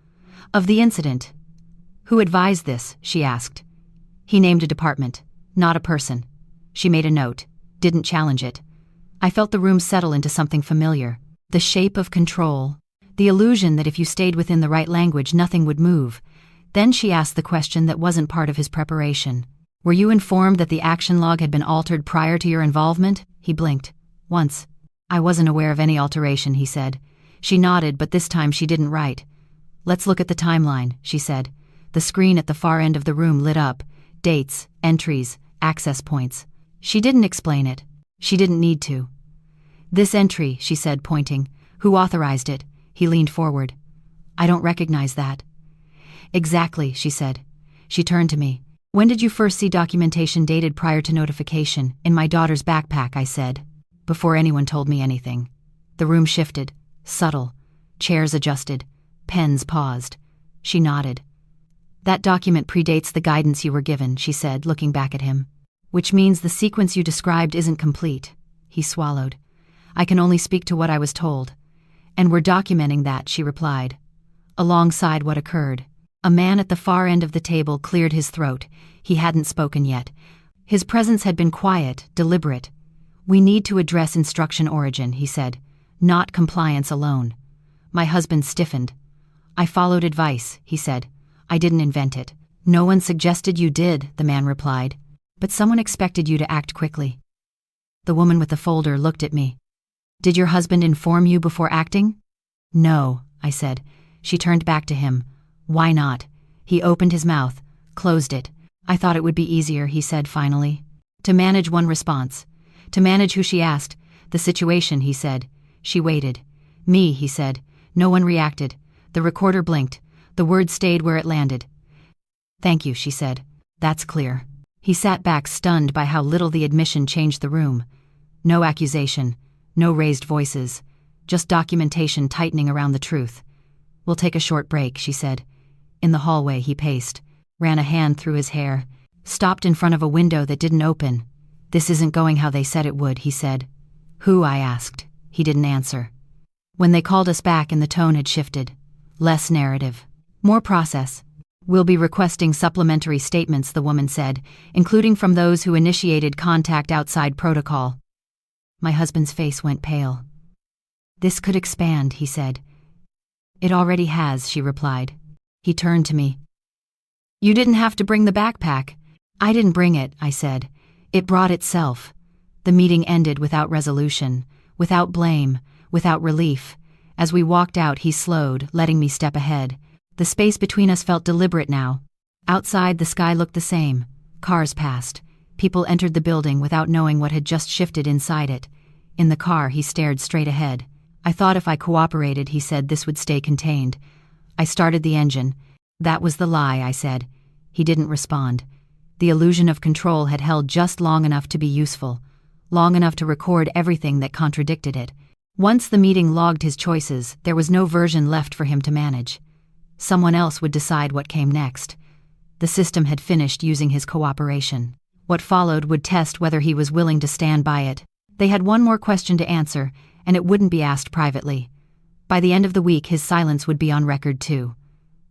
"Of the incident." "Who advised this?" she asked. He named a department, not a person. She made a note, didn't challenge it. I felt the room settle into something familiar. The shape of control. The illusion that if you stayed within the right language, nothing would move. Then she asked the question that wasn't part of his preparation. "Were you informed that the action log had been altered prior to your involvement?" He blinked. "Once." "I wasn't aware of any alteration," he said. She nodded, but this time she didn't write. "Let's look at the timeline," she said. The screen at the far end of the room lit up. Dates, entries, access points. She didn't explain it. She didn't need to. "This entry," she said, pointing. "Who authorized it?" He leaned forward. "I don't recognize that." "Exactly," she said. She turned to me. "When did you first see documentation dated prior to notification?" "In my daughter's backpack," I said. Before anyone told me anything. The room shifted. Subtle. Chairs adjusted. Pens paused. She nodded. "That document predates the guidance you were given," she said, looking back at him. "Which means the sequence you described isn't complete." He swallowed. "I can only speak to what I was told." "And we're documenting that," she replied. Alongside what occurred. A man at the far end of the table cleared his throat. He hadn't spoken yet. His presence had been quiet, deliberate. "We need to address instruction origin," he said. "Not compliance alone." My husband stiffened. I followed advice, he said. I didn't invent it. No one suggested you did, the man replied. But someone expected you to act quickly. The woman with the folder looked at me. Did your husband inform you before acting? No, I said. She turned back to him. Why not? He opened his mouth, closed it. I thought it would be easier, he said finally. To manage one response. To manage who she asked. The situation, he said. She waited. Me, he said. No one reacted. The recorder blinked. The word stayed where it landed. Thank you, she said. That's clear. He sat back, stunned by how little the admission changed the room. No accusation. No raised voices. Just documentation tightening around the truth. We'll take a short break, she said. In the hallway, he paced, ran a hand through his hair, stopped in front of a window that didn't open. This isn't going how they said it would, he said. Who, I asked. He didn't answer. When they called us back and the tone had shifted. Less narrative. More process. We'll be requesting supplementary statements, the woman said, including from those who initiated contact outside protocol. My husband's face went pale. This could expand, he said. It already has, she replied. He turned to me. You didn't have to bring the backpack. I didn't bring it, I said. It brought itself. The meeting ended without resolution, without blame, without relief. As we walked out, he slowed, letting me step ahead. The space between us felt deliberate now. Outside, the sky looked the same. Cars passed. People entered the building without knowing what had just shifted inside it. In the car, he stared straight ahead. I thought if I cooperated, he said, this would stay contained. I started the engine. That was the lie, I said. He didn't respond. The illusion of control had held just long enough to be useful, long enough to record everything that contradicted it. Once the meeting logged his choices, there was no version left for him to manage. Someone else would decide what came next. The system had finished using his cooperation. What followed would test whether he was willing to stand by it. They had one more question to answer, and it wouldn't be asked privately. By the end of the week, his silence would be on record too.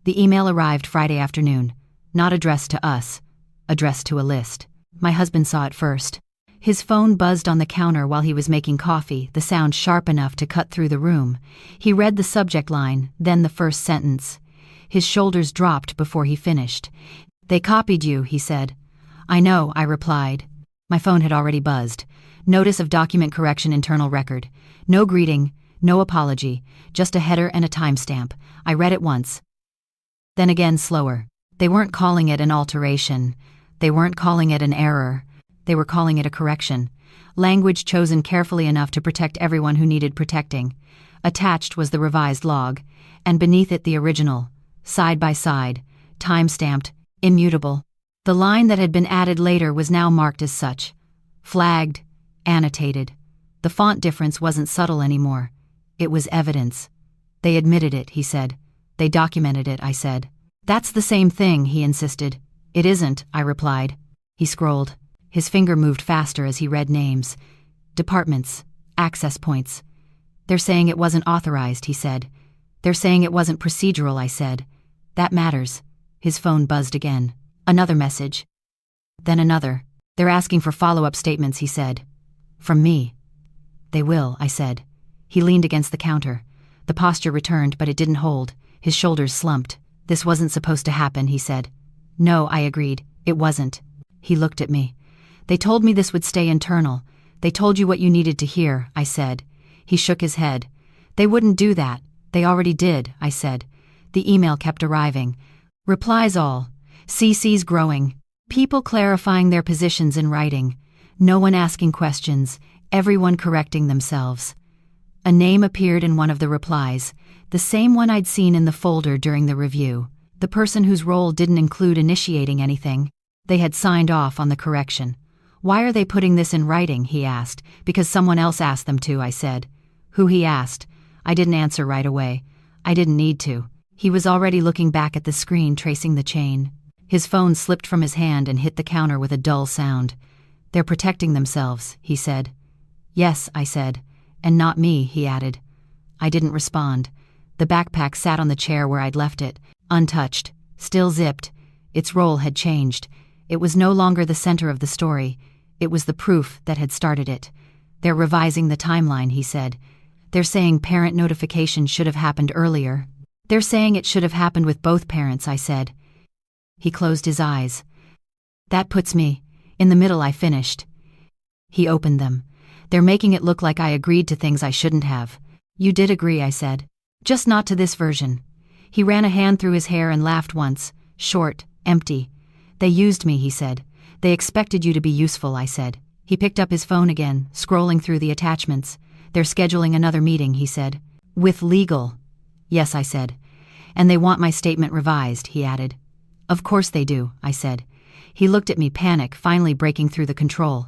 The email arrived Friday afternoon, not addressed to us, addressed to a list. My husband saw it first. His phone buzzed on the counter while he was making coffee, the sound sharp enough to cut through the room. He read the subject line, then the first sentence. His shoulders dropped before he finished. They copied you, he said. I know, I replied. My phone had already buzzed. Notice of document correction, internal record. No greeting, no apology, just a header and a timestamp. I read it once. Then again, slower. They weren't calling it an alteration. They weren't calling it an error. They were calling it a correction. Language chosen carefully enough to protect everyone who needed protecting. Attached was the revised log, and beneath it the original, side by side, time-stamped, immutable. The line that had been added later was now marked as such. Flagged, annotated. The font difference wasn't subtle anymore. It was evidence. They admitted it, he said. They documented it, I said. That's the same thing, he insisted. It isn't, I replied. He scrolled. His finger moved faster as he read names. Departments. Access points. They're saying it wasn't authorized, he said. They're saying it wasn't procedural, I said. That matters. His phone buzzed again. Another message. Then another. They're asking for follow-up statements, he said. From me. They will, I said. He leaned against the counter. The posture returned, but it didn't hold. His shoulders slumped. This wasn't supposed to happen, he said. No, I agreed. It wasn't. He looked at me. They told me this would stay internal. They told you what you needed to hear, I said. He shook his head. They wouldn't do that. They already did, I said. The email kept arriving. Replies all. CCs growing. People clarifying their positions in writing. No one asking questions. Everyone correcting themselves. A name appeared in one of the replies, the same one I'd seen in the folder during the review. The person whose role didn't include initiating anything. They had signed off on the correction. Why are they putting this in writing, he asked. Because someone else asked them to, I said. Who, he asked. I didn't answer right away. I didn't need to. He was already looking back at the screen, tracing the chain. His phone slipped from his hand and hit the counter with a dull sound. They're protecting themselves, he said. Yes, I said. And not me, he added. I didn't respond. The backpack sat on the chair where I'd left it, untouched, still zipped. Its role had changed. It was no longer the center of the story. It was the proof that had started it. They're revising the timeline, he said. They're saying parent notification should have happened earlier. They're saying it should have happened with both parents, I said. He closed his eyes. That puts me in the middle, I finished. He opened them. They're making it look like I agreed to things I shouldn't have. You did agree, I said. Just not to this version. He ran a hand through his hair and laughed once, short, empty. They used me, he said. They expected you to be useful, I said. He picked up his phone again, scrolling through the attachments. They're scheduling another meeting, he said. With legal. Yes, I said. And they want my statement revised, he added. Of course they do, I said. He looked at me, panic finally breaking through the control.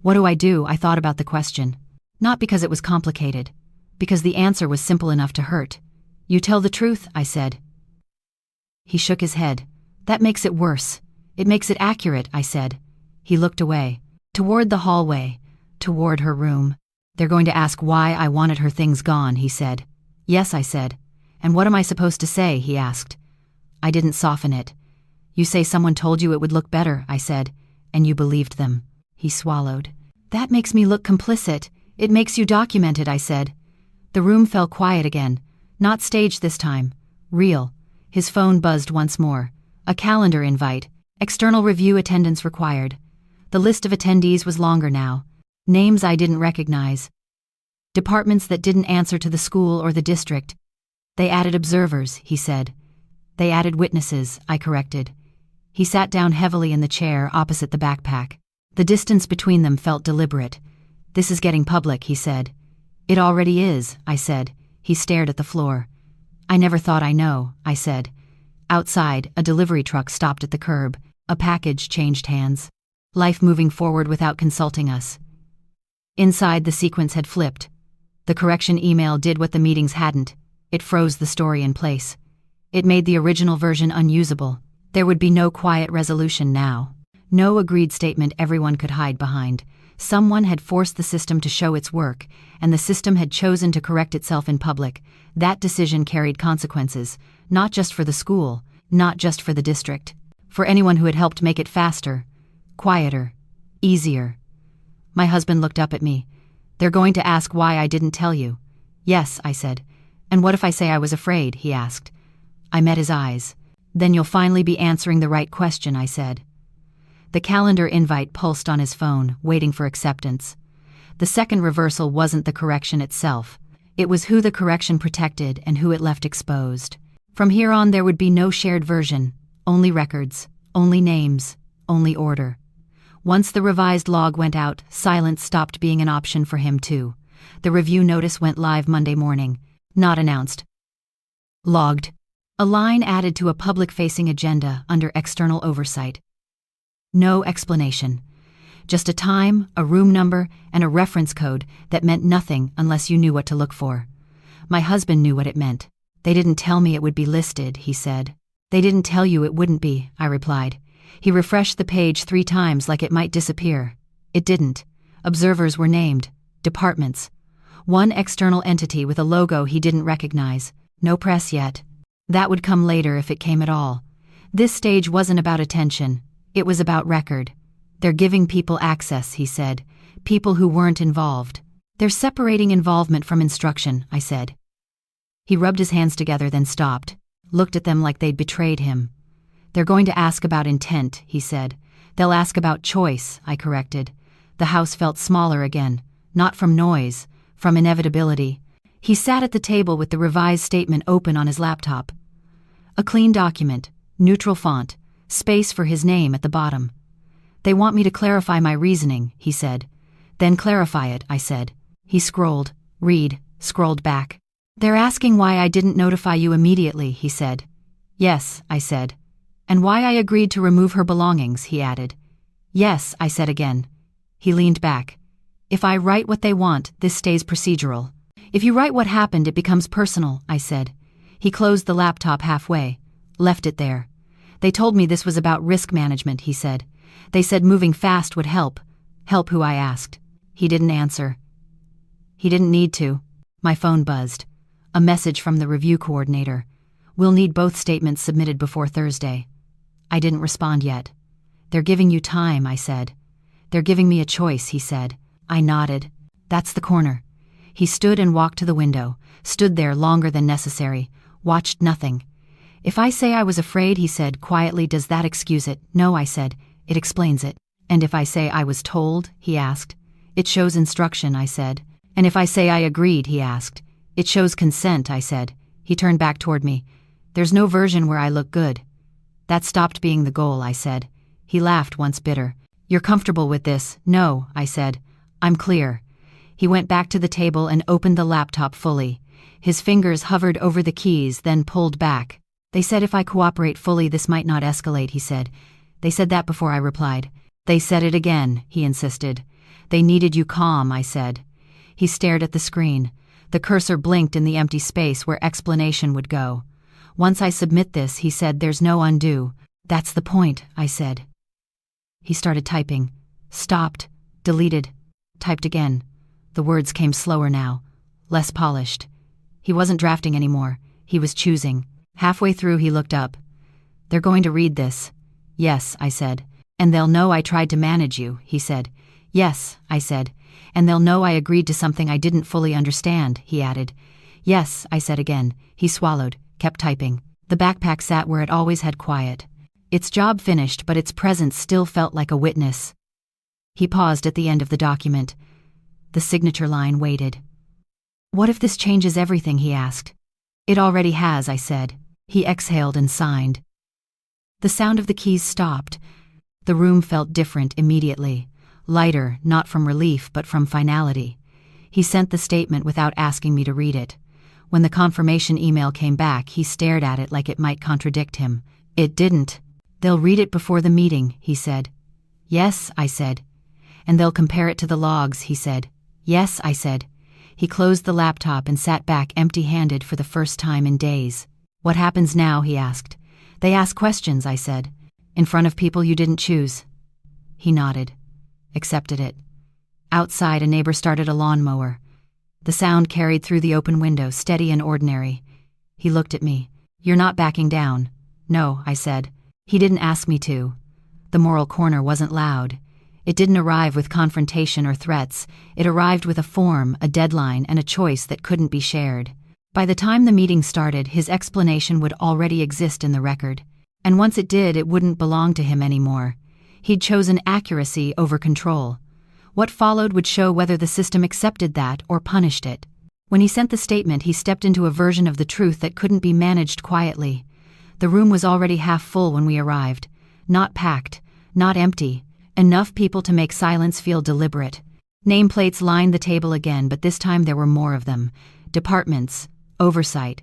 What do? I thought about the question. Not because it was complicated. Because the answer was simple enough to hurt. You tell the truth, I said. He shook his head. That makes it worse. It makes it accurate, I said. He looked away. Toward the hallway. Toward her room. They're going to ask why I wanted her things gone, he said. Yes, I said. And what am I supposed to say, he asked. I didn't soften it. You say someone told you it would look better, I said. And you believed them. He swallowed. That makes me look complicit. It makes you documented, I said. The room fell quiet again. Not staged this time. Real. His phone buzzed once more. A calendar invite. External review attendance required. The list of attendees was longer now. Names I didn't recognize. Departments that didn't answer to the school or the district. They added observers, he said. They added witnesses, I corrected. He sat down heavily in the chair opposite the backpack. The distance between them felt deliberate. This is getting public, he said. It already is, I said. He stared at the floor. I never thought I know, I said. Outside, a delivery truck stopped at the curb. A package changed hands. Life moving forward without consulting us. Inside, the sequence had flipped. The correction email did what the meetings hadn't. It froze the story in place. It made the original version unusable. There would be no quiet resolution now. No agreed statement everyone could hide behind. Someone had forced the system to show its work, and the system had chosen to correct itself in public. That decision carried consequences, not just for the school, not just for the district, for anyone who had helped make it faster, quieter, easier. My husband looked up at me. They're going to ask why I didn't tell you. Yes, I said. And what if I say I was afraid, he asked. I met his eyes. Then you'll finally be answering the right question, I said. The calendar invite pulsed on his phone, waiting for acceptance. The second reversal wasn't the correction itself. It was who the correction protected and who it left exposed. From here on there would be no shared version, only records, only names, only order. Once the revised log went out, silence stopped being an option for him too. The review notice went live Monday morning. Not announced. Logged. A line added to a public-facing agenda under external oversight. No explanation. Just a time, a room number, and a reference code that meant nothing unless you knew what to look for. My husband knew what it meant. They didn't tell me it would be listed, he said. They didn't tell you it wouldn't be, I replied. He refreshed the page 3 times like it might disappear. It didn't. Observers were named. Departments. One external entity with a logo he didn't recognize. No press yet. That would come later if it came at all. This stage wasn't about attention. It was about record. They're giving people access, he said. People who weren't involved. They're separating involvement from instruction, I said. He rubbed his hands together, then stopped. Looked at them like they'd betrayed him. They're going to ask about intent, he said. They'll ask about choice, I corrected. The house felt smaller again. Not from noise, from inevitability. He sat at the table with the revised statement open on his laptop. A clean document, neutral font, space for his name at the bottom. They want me to clarify my reasoning, he said. Then clarify it, I said. He scrolled, scrolled back. They're asking why I didn't notify you immediately, he said. Yes, I said. And why I agreed to remove her belongings, he added. Yes, I said again. He leaned back. If I write what they want, this stays procedural. If you write what happened, it becomes personal, I said. He closed the laptop halfway, left it there. They told me this was about risk management, he said. They said moving fast would help. Help who, I asked. He didn't answer. He didn't need to. My phone buzzed. A message from the review coordinator. We'll need both statements submitted before Thursday. I didn't respond yet. They're giving you time, I said. They're giving me a choice, he said. I nodded. That's the corner. He stood and walked to the window, stood there longer than necessary, watched nothing. If I say I was afraid, he said quietly, does that excuse it? No, I said, it explains it. And if I say I was told, he asked. It shows instruction, I said. And if I say I agreed, he asked. It shows consent, I said. He turned back toward me. There's no version where I look good. That stopped being the goal, I said. He laughed once bitter. You're comfortable with this? No, I said. I'm clear. He went back to the table and opened the laptop fully. His fingers hovered over the keys, then pulled back. They said if I cooperate fully, this might not escalate, he said. They said that before, I replied. They said it again, he insisted. They needed you calm, I said. He stared at the screen. The cursor blinked in the empty space where explanation would go. Once I submit this, he said, there's no undo. That's the point, I said. He started typing. Stopped. Deleted. Typed again. The words came slower now. Less polished. He wasn't drafting anymore. He was choosing. Halfway through, he looked up. They're going to read this. Yes, I said. And they'll know I tried to manage you, he said. Yes, I said. And they'll know I agreed to something I didn't fully understand, he added. Yes, I said again. He swallowed, kept typing. The backpack sat where it always had, quiet. Its job finished, but its presence still felt like a witness. He paused at the end of the document. The signature line waited. What if this changes everything, he asked. It already has, I said. He exhaled and signed. The sound of the keys stopped. The room felt different immediately. Lighter, not from relief, but from finality. He sent the statement without asking me to read it. When the confirmation email came back, he stared at it like it might contradict him. It didn't. They'll read it before the meeting, he said. Yes, I said. And they'll compare it to the logs, he said. Yes, I said. He closed the laptop and sat back empty-handed for the first time in days. What happens now, he asked. They ask questions, I said. In front of people you didn't choose. He nodded. Accepted it. Outside, a neighbor started a lawnmower. The sound carried through the open window, steady and ordinary. He looked at me. You're not backing down. No, I said. He didn't ask me to. The moral corner wasn't loud. It didn't arrive with confrontation or threats. It arrived with a form, a deadline, and a choice that couldn't be shared. By the time the meeting started, his explanation would already exist in the record. And once it did, it wouldn't belong to him anymore. He'd chosen accuracy over control. What followed would show whether the system accepted that or punished it. When he sent the statement, he stepped into a version of the truth that couldn't be managed quietly. The room was already half full when we arrived. Not packed, not empty. Enough people to make silence feel deliberate. Nameplates lined the table again, but this time there were more of them. Departments, oversight.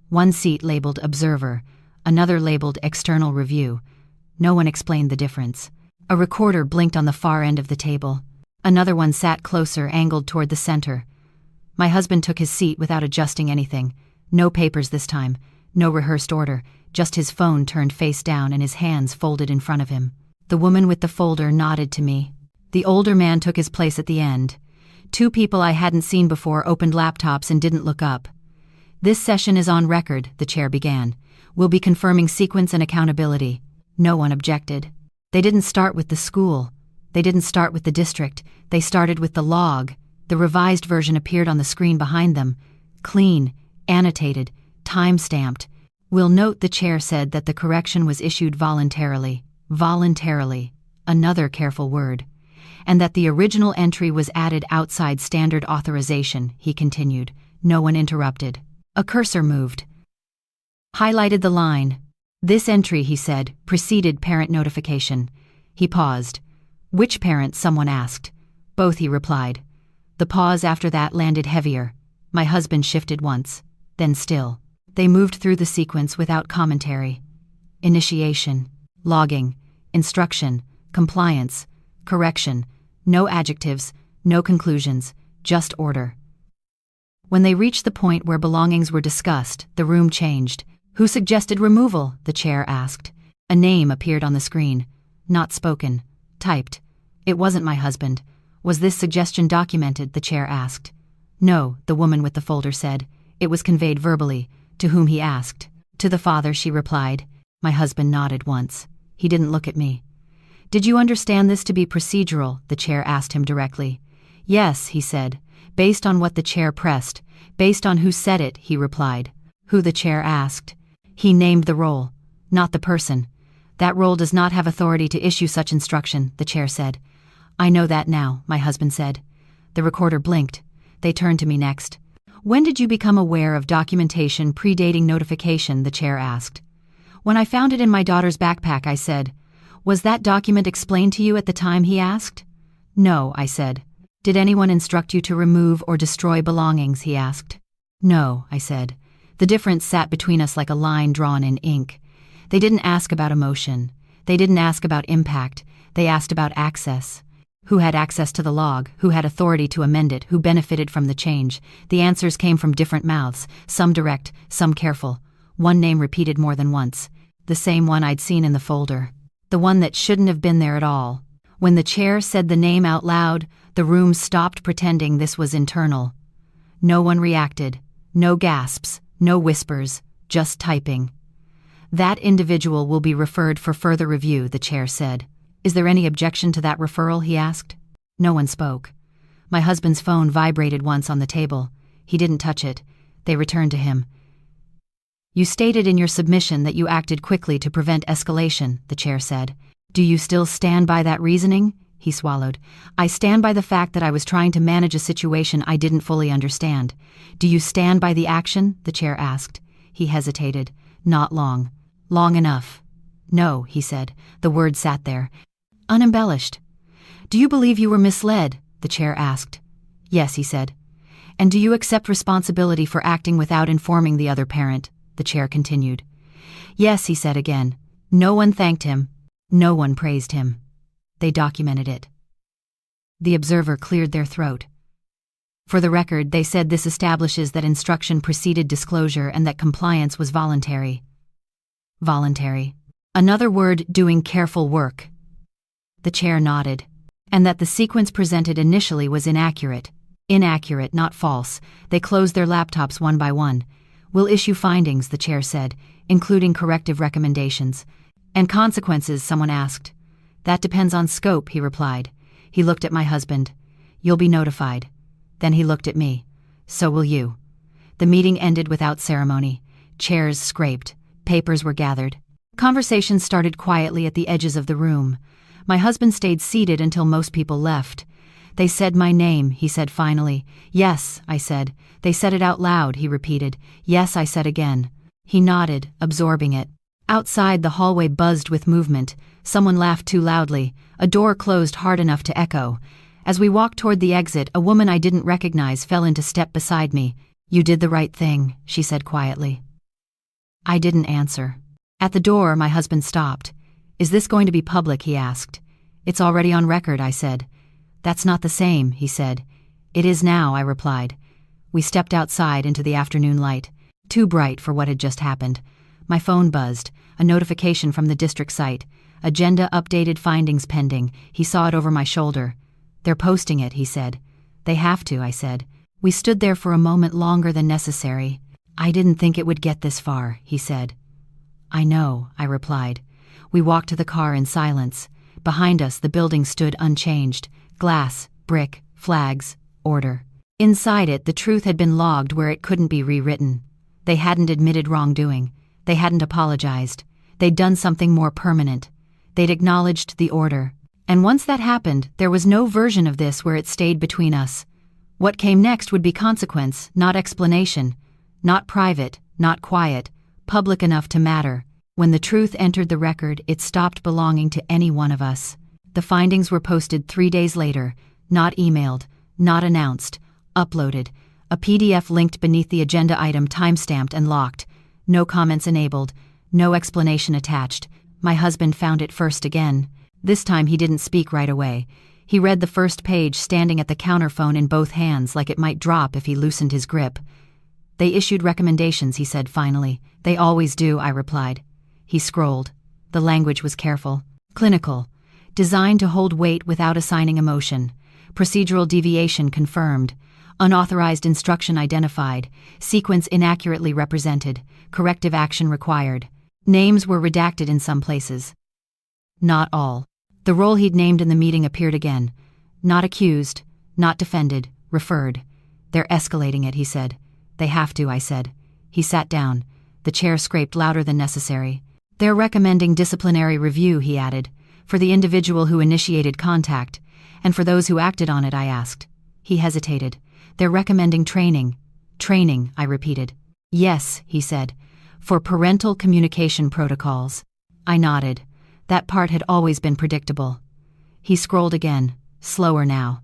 One seat labeled observer, another labeled external review. No one explained the difference. A recorder blinked on the far end of the table. Another one sat closer, angled toward the center. My husband took his seat without adjusting anything. No papers this time, no rehearsed order, just his phone turned face down and his hands folded in front of him. The woman with the folder nodded to me. The older man took his place at the end. Two people I hadn't seen before opened laptops and didn't look up. This session is on record, the chair began. We'll be confirming sequence and accountability. No one objected. They didn't start with the school. They didn't start with the district. They started with the log. The revised version appeared on the screen behind them. Clean, annotated, time-stamped. We'll note, the chair said, that the correction was issued voluntarily. Voluntarily. Another careful word. And that the original entry was added outside standard authorization, he continued. No one interrupted. A cursor moved. Highlighted the line. This entry, he said, preceded parent notification. He paused. Which parent? Someone asked. Both, he replied. The pause after that landed heavier. My husband shifted once, then still. They moved through the sequence without commentary. Initiation, logging, instruction, compliance, correction, no adjectives, no conclusions, just order. When they reached the point where belongings were discussed, the room changed. Who suggested removal? The chair asked. A name appeared on the screen. Not spoken. Typed. It wasn't my husband. Was this suggestion documented? The chair asked. No, the woman with the folder said. It was conveyed verbally. To whom? He asked. To the father, she replied. My husband nodded once. He didn't look at me. Did you understand this to be procedural? The chair asked him directly. Yes, he said. Based on what the chair pressed. Based on who said it, he replied. Who, the chair asked. He named the role, not the person. That role does not have authority to issue such instruction, the chair said. I know that now, my husband said. The recorder blinked. They turned to me next. When did you become aware of documentation predating notification, the chair asked. When I found it in my daughter's backpack, I said. Was that document explained to you at the time, he asked. No, I said. Did anyone instruct you to remove or destroy belongings, he asked. No, I said. The difference sat between us like a line drawn in ink. They didn't ask about emotion. They didn't ask about impact. They asked about access. Who had access to the log? Who had authority to amend it? Who benefited from the change? The answers came from different mouths, some direct, some careful. One name repeated more than once. The same one I'd seen in the folder. The one that shouldn't have been there at all. When the chair said the name out loud, the room stopped pretending this was internal. No one reacted. No gasps. No whispers. Just typing. That individual will be referred for further review, the chair said. Is there any objection to that referral, he asked. No one spoke. My husband's phone vibrated once on the table. He didn't touch it. They returned to him. You stated in your submission that you acted quickly to prevent escalation, the chair said. Do you still stand by that reasoning? He swallowed. I stand by the fact that I was trying to manage a situation I didn't fully understand. Do you stand by the action? The chair asked. He hesitated. Not long. Long enough. No, he said. The word sat there. Unembellished. Do you believe you were misled? The chair asked. Yes, he said. And do you accept responsibility for acting without informing the other parent? The chair continued. Yes, he said again. No one thanked him. No one praised him. They documented it. The observer cleared their throat. For the record, they said this establishes that instruction preceded disclosure and that compliance was voluntary. Voluntary. Another word, doing careful work. The chair nodded. And that the sequence presented initially was inaccurate. Inaccurate, not false. They closed their laptops one by one. We'll issue findings, the chair said, including corrective recommendations. And consequences, someone asked. That depends on scope, he replied. He looked at my husband. You'll be notified. Then he looked at me. So will you. The meeting ended without ceremony. Chairs scraped. Papers were gathered. Conversations started quietly at the edges of the room. My husband stayed seated until most people left. They said my name, he said finally. Yes, I said. They said it out loud, he repeated. Yes, I said again. He nodded, absorbing it. Outside, the hallway buzzed with movement. Someone laughed too loudly. A door closed hard enough to echo. As we walked toward the exit, a woman I didn't recognize fell into step beside me. You did the right thing, she said quietly. I didn't answer. At the door, my husband stopped. Is this going to be public, he asked. It's already on record, I said. That's not the same, he said. It is now, I replied. We stepped outside into the afternoon light. Too bright for what had just happened. My phone buzzed. A notification from the district site. Agenda updated, findings pending. He saw it over my shoulder. They're posting it, he said. They have to, I said. We stood there for a moment longer than necessary. I didn't think it would get this far, he said. I know, I replied. We walked to the car in silence. Behind us, the building stood unchanged. Glass, brick, flags, order. Inside it, the truth had been logged where it couldn't be rewritten. They hadn't admitted wrongdoing. They hadn't apologized. They'd done something more permanent. They'd acknowledged the order. And once that happened, there was no version of this where it stayed between us. What came next would be consequence, not explanation. Not private, not quiet, public enough to matter. When the truth entered the record, it stopped belonging to any one of us. The findings were posted 3 days later, not emailed, not announced, uploaded. A PDF linked beneath the agenda item, timestamped and locked. No comments enabled, no explanation attached. My husband found it first again. This time he didn't speak right away. He read the first page standing at the counterphone in both hands like it might drop if he loosened his grip. They issued recommendations, he said finally. They always do, I replied. He scrolled. The language was careful, clinical, designed to hold weight without assigning emotion. Procedural deviation confirmed. Unauthorized instruction identified. Sequence inaccurately represented. Corrective action required. Names were redacted in some places. Not all. The role he'd named in the meeting appeared again. Not accused, not defended, referred. They're escalating it, he said. They have to, I said. He sat down. The chair scraped louder than necessary. "They're recommending disciplinary review," he added, "for the individual who initiated contact, and for those who acted on it," I asked. He hesitated. "They're recommending training." "Training," I repeated. "Yes," he said, "for parental communication protocols." I nodded. That part had always been predictable. He scrolled again, slower now.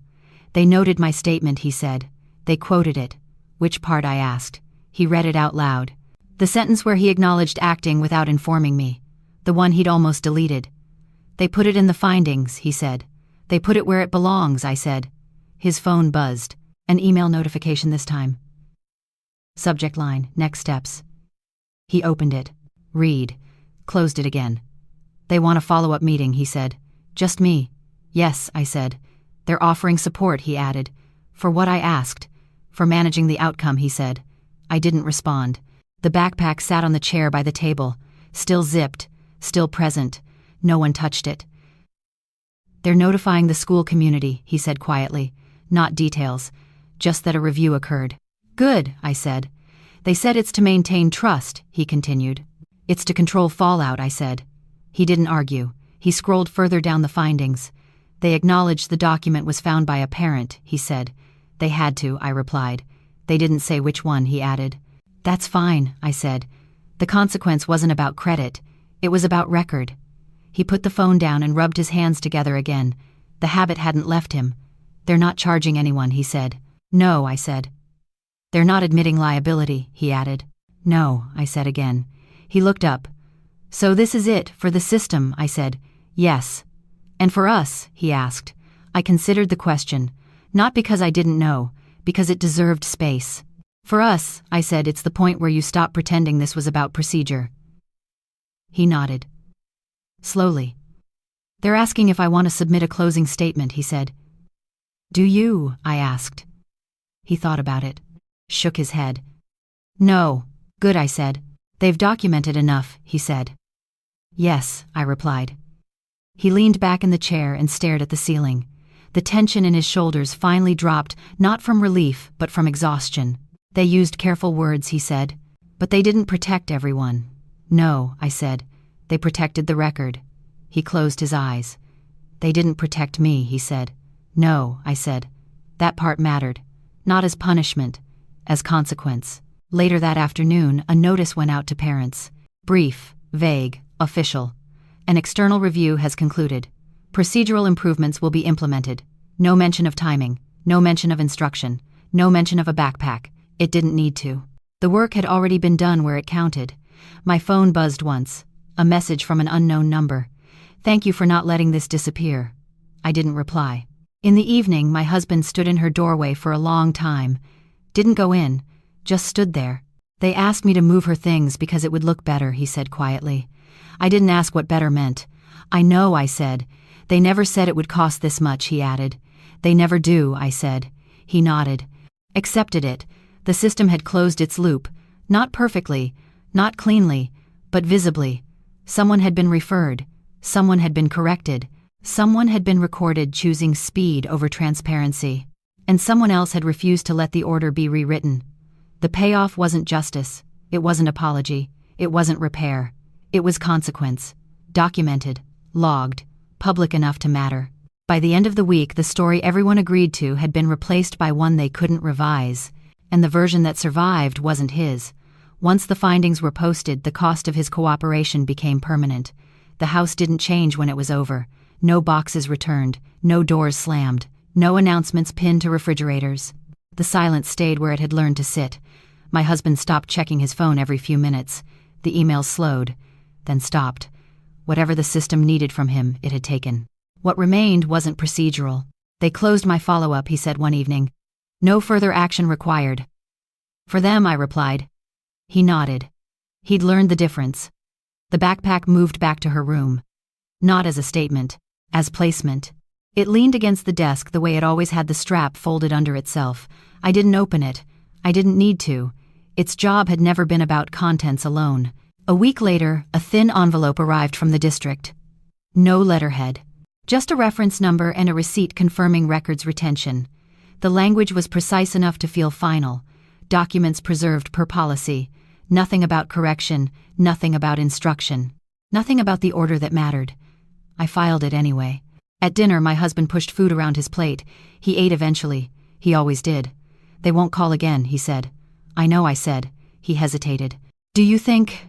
"They noted my statement," he said. "They quoted it." "Which part?" I asked. He read it out loud. The sentence where he acknowledged acting without informing me. The one he'd almost deleted. "They put it in the findings," he said. "They put it where it belongs," I said. His phone buzzed. An email notification this time. Subject line, "Next steps." He opened it. Read. Closed it again. "They want a follow-up meeting," he said. "Just me." "Yes," I said. "They're offering support," he added. "For what?" I asked. "For managing the outcome," he said. I didn't respond. The backpack sat on the chair by the table, still zipped, still present. No one touched it. "They're notifying the school community," he said quietly. "Not details, just that a review occurred." "Good," I said. "They said it's to maintain trust," he continued. "It's to control fallout," I said. He didn't argue. He scrolled further down the findings. "They acknowledged the document was found by a parent," he said. "They had to," I replied. "They didn't say which one," he added. "That's fine," I said. "The consequence wasn't about credit. It was about record." He put the phone down and rubbed his hands together again. The habit hadn't left him. "They're not charging anyone," he said. "No," I said. "They're not admitting liability," he added. "No," I said again. He looked up. "So this is it, for the system," I said. "Yes." "And for us?" he asked. I considered the question, not because I didn't know, because it deserved space. "For us," I said, "it's the point where you stop pretending this was about procedure." He nodded. Slowly. "They're asking if I want to submit a closing statement," he said. "Do you?" I asked. He thought about it. Shook his head. "No." "Good," I said. "They've documented enough," he said. "Yes," I replied. He leaned back in the chair and stared at the ceiling. The tension in his shoulders finally dropped, not from relief, but from exhaustion. "They used careful words," he said. "But they didn't protect everyone." "No," I said. "They protected the record." He closed his eyes. "They didn't protect me," he said. "No," I said. "That part mattered. Not as punishment, as consequence." Later that afternoon, a notice went out to parents. Brief, vague, official. "An external review has concluded. Procedural improvements will be implemented. No mention of timing, no mention of instruction, no mention of a backpack. It didn't need to. The work had already been done where it counted." My phone buzzed once. A message from an unknown number. "Thank you for not letting this disappear." I didn't reply. In the evening, my husband stood in her doorway for a long time. Didn't go in, just stood there. "They asked me to move her things because it would look better," he said quietly. I didn't ask what better meant. "I know," I said. "They never said it would cost this much," he added. "They never do," I said. He nodded. Accepted it. The system had closed its loop. Not perfectly, not cleanly, but visibly. Someone had been referred. Someone had been corrected. Someone had been recorded choosing speed over transparency. And someone else had refused to let the order be rewritten. The payoff wasn't justice. It wasn't apology. It wasn't repair. It was consequence. Documented. Logged. Public enough to matter. By the end of the week, the story everyone agreed to had been replaced by one they couldn't revise. And the version that survived wasn't his. Once the findings were posted, the cost of his cooperation became permanent. The house didn't change when it was over. No boxes returned. No doors slammed. No announcements pinned to refrigerators. The silence stayed where it had learned to sit. My husband stopped checking his phone every few minutes. The emails slowed, then stopped. Whatever the system needed from him, it had taken. What remained wasn't procedural. "They closed my follow-up," he said one evening. "No further action required." "For them," I replied. He nodded. He'd learned the difference. The backpack moved back to her room. Not as a statement, as placement. It leaned against the desk the way it always had, the strap folded under itself. I didn't open it. I didn't need to. Its job had never been about contents alone. A week later, a thin envelope arrived from the district. No letterhead. Just a reference number and a receipt confirming records retention. The language was precise enough to feel final. Documents preserved per policy. Nothing about correction, nothing about instruction. Nothing about the order that mattered. I filed it anyway. At dinner, my husband pushed food around his plate. He ate eventually. He always did. "They won't call again," he said. "I know," I said. He hesitated. Do you think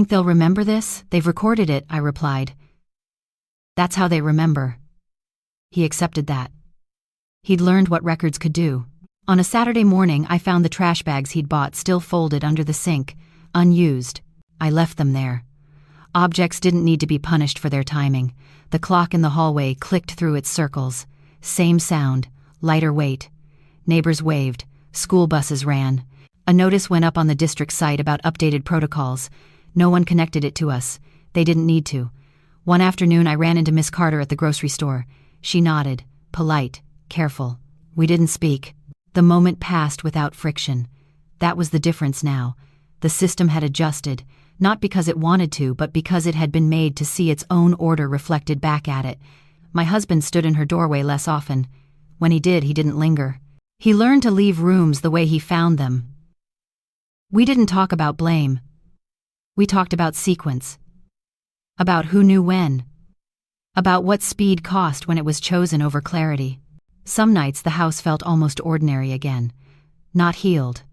they'll remember this? They've recorded it," I replied. "That's how they remember." He accepted that. He'd learned what records could do. On a Saturday morning, I found the trash bags he'd bought still folded under the sink, unused. I left them there. Objects didn't need to be punished for their timing. The clock in the hallway clicked through its circles. Same sound, lighter weight. Neighbors waved. School buses ran. A notice went up on the district site about updated protocols. No one connected it to us. They didn't need to. One afternoon, I ran into Miss Carter at the grocery store. She nodded, polite, careful. We didn't speak. The moment passed without friction. That was the difference now. The system had adjusted, not because it wanted to, but because it had been made to see its own order reflected back at it. My husband stood in her doorway less often. When he did, he didn't linger. He learned to leave rooms the way he found them. We didn't talk about blame. We talked about sequence. About who knew when. About what speed cost when it was chosen over clarity. Some nights the house felt almost ordinary again. Not healed.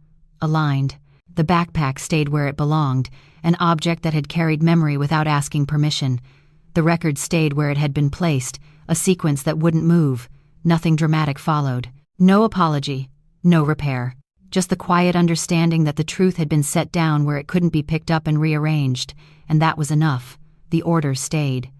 Aligned. The backpack stayed where it belonged, an object that had carried memory without asking permission. The record stayed where it had been placed, a sequence that wouldn't move. Nothing dramatic followed. No apology. No repair. Just the quiet understanding that the truth had been set down where it couldn't be picked up and rearranged, and that was enough. The order stayed.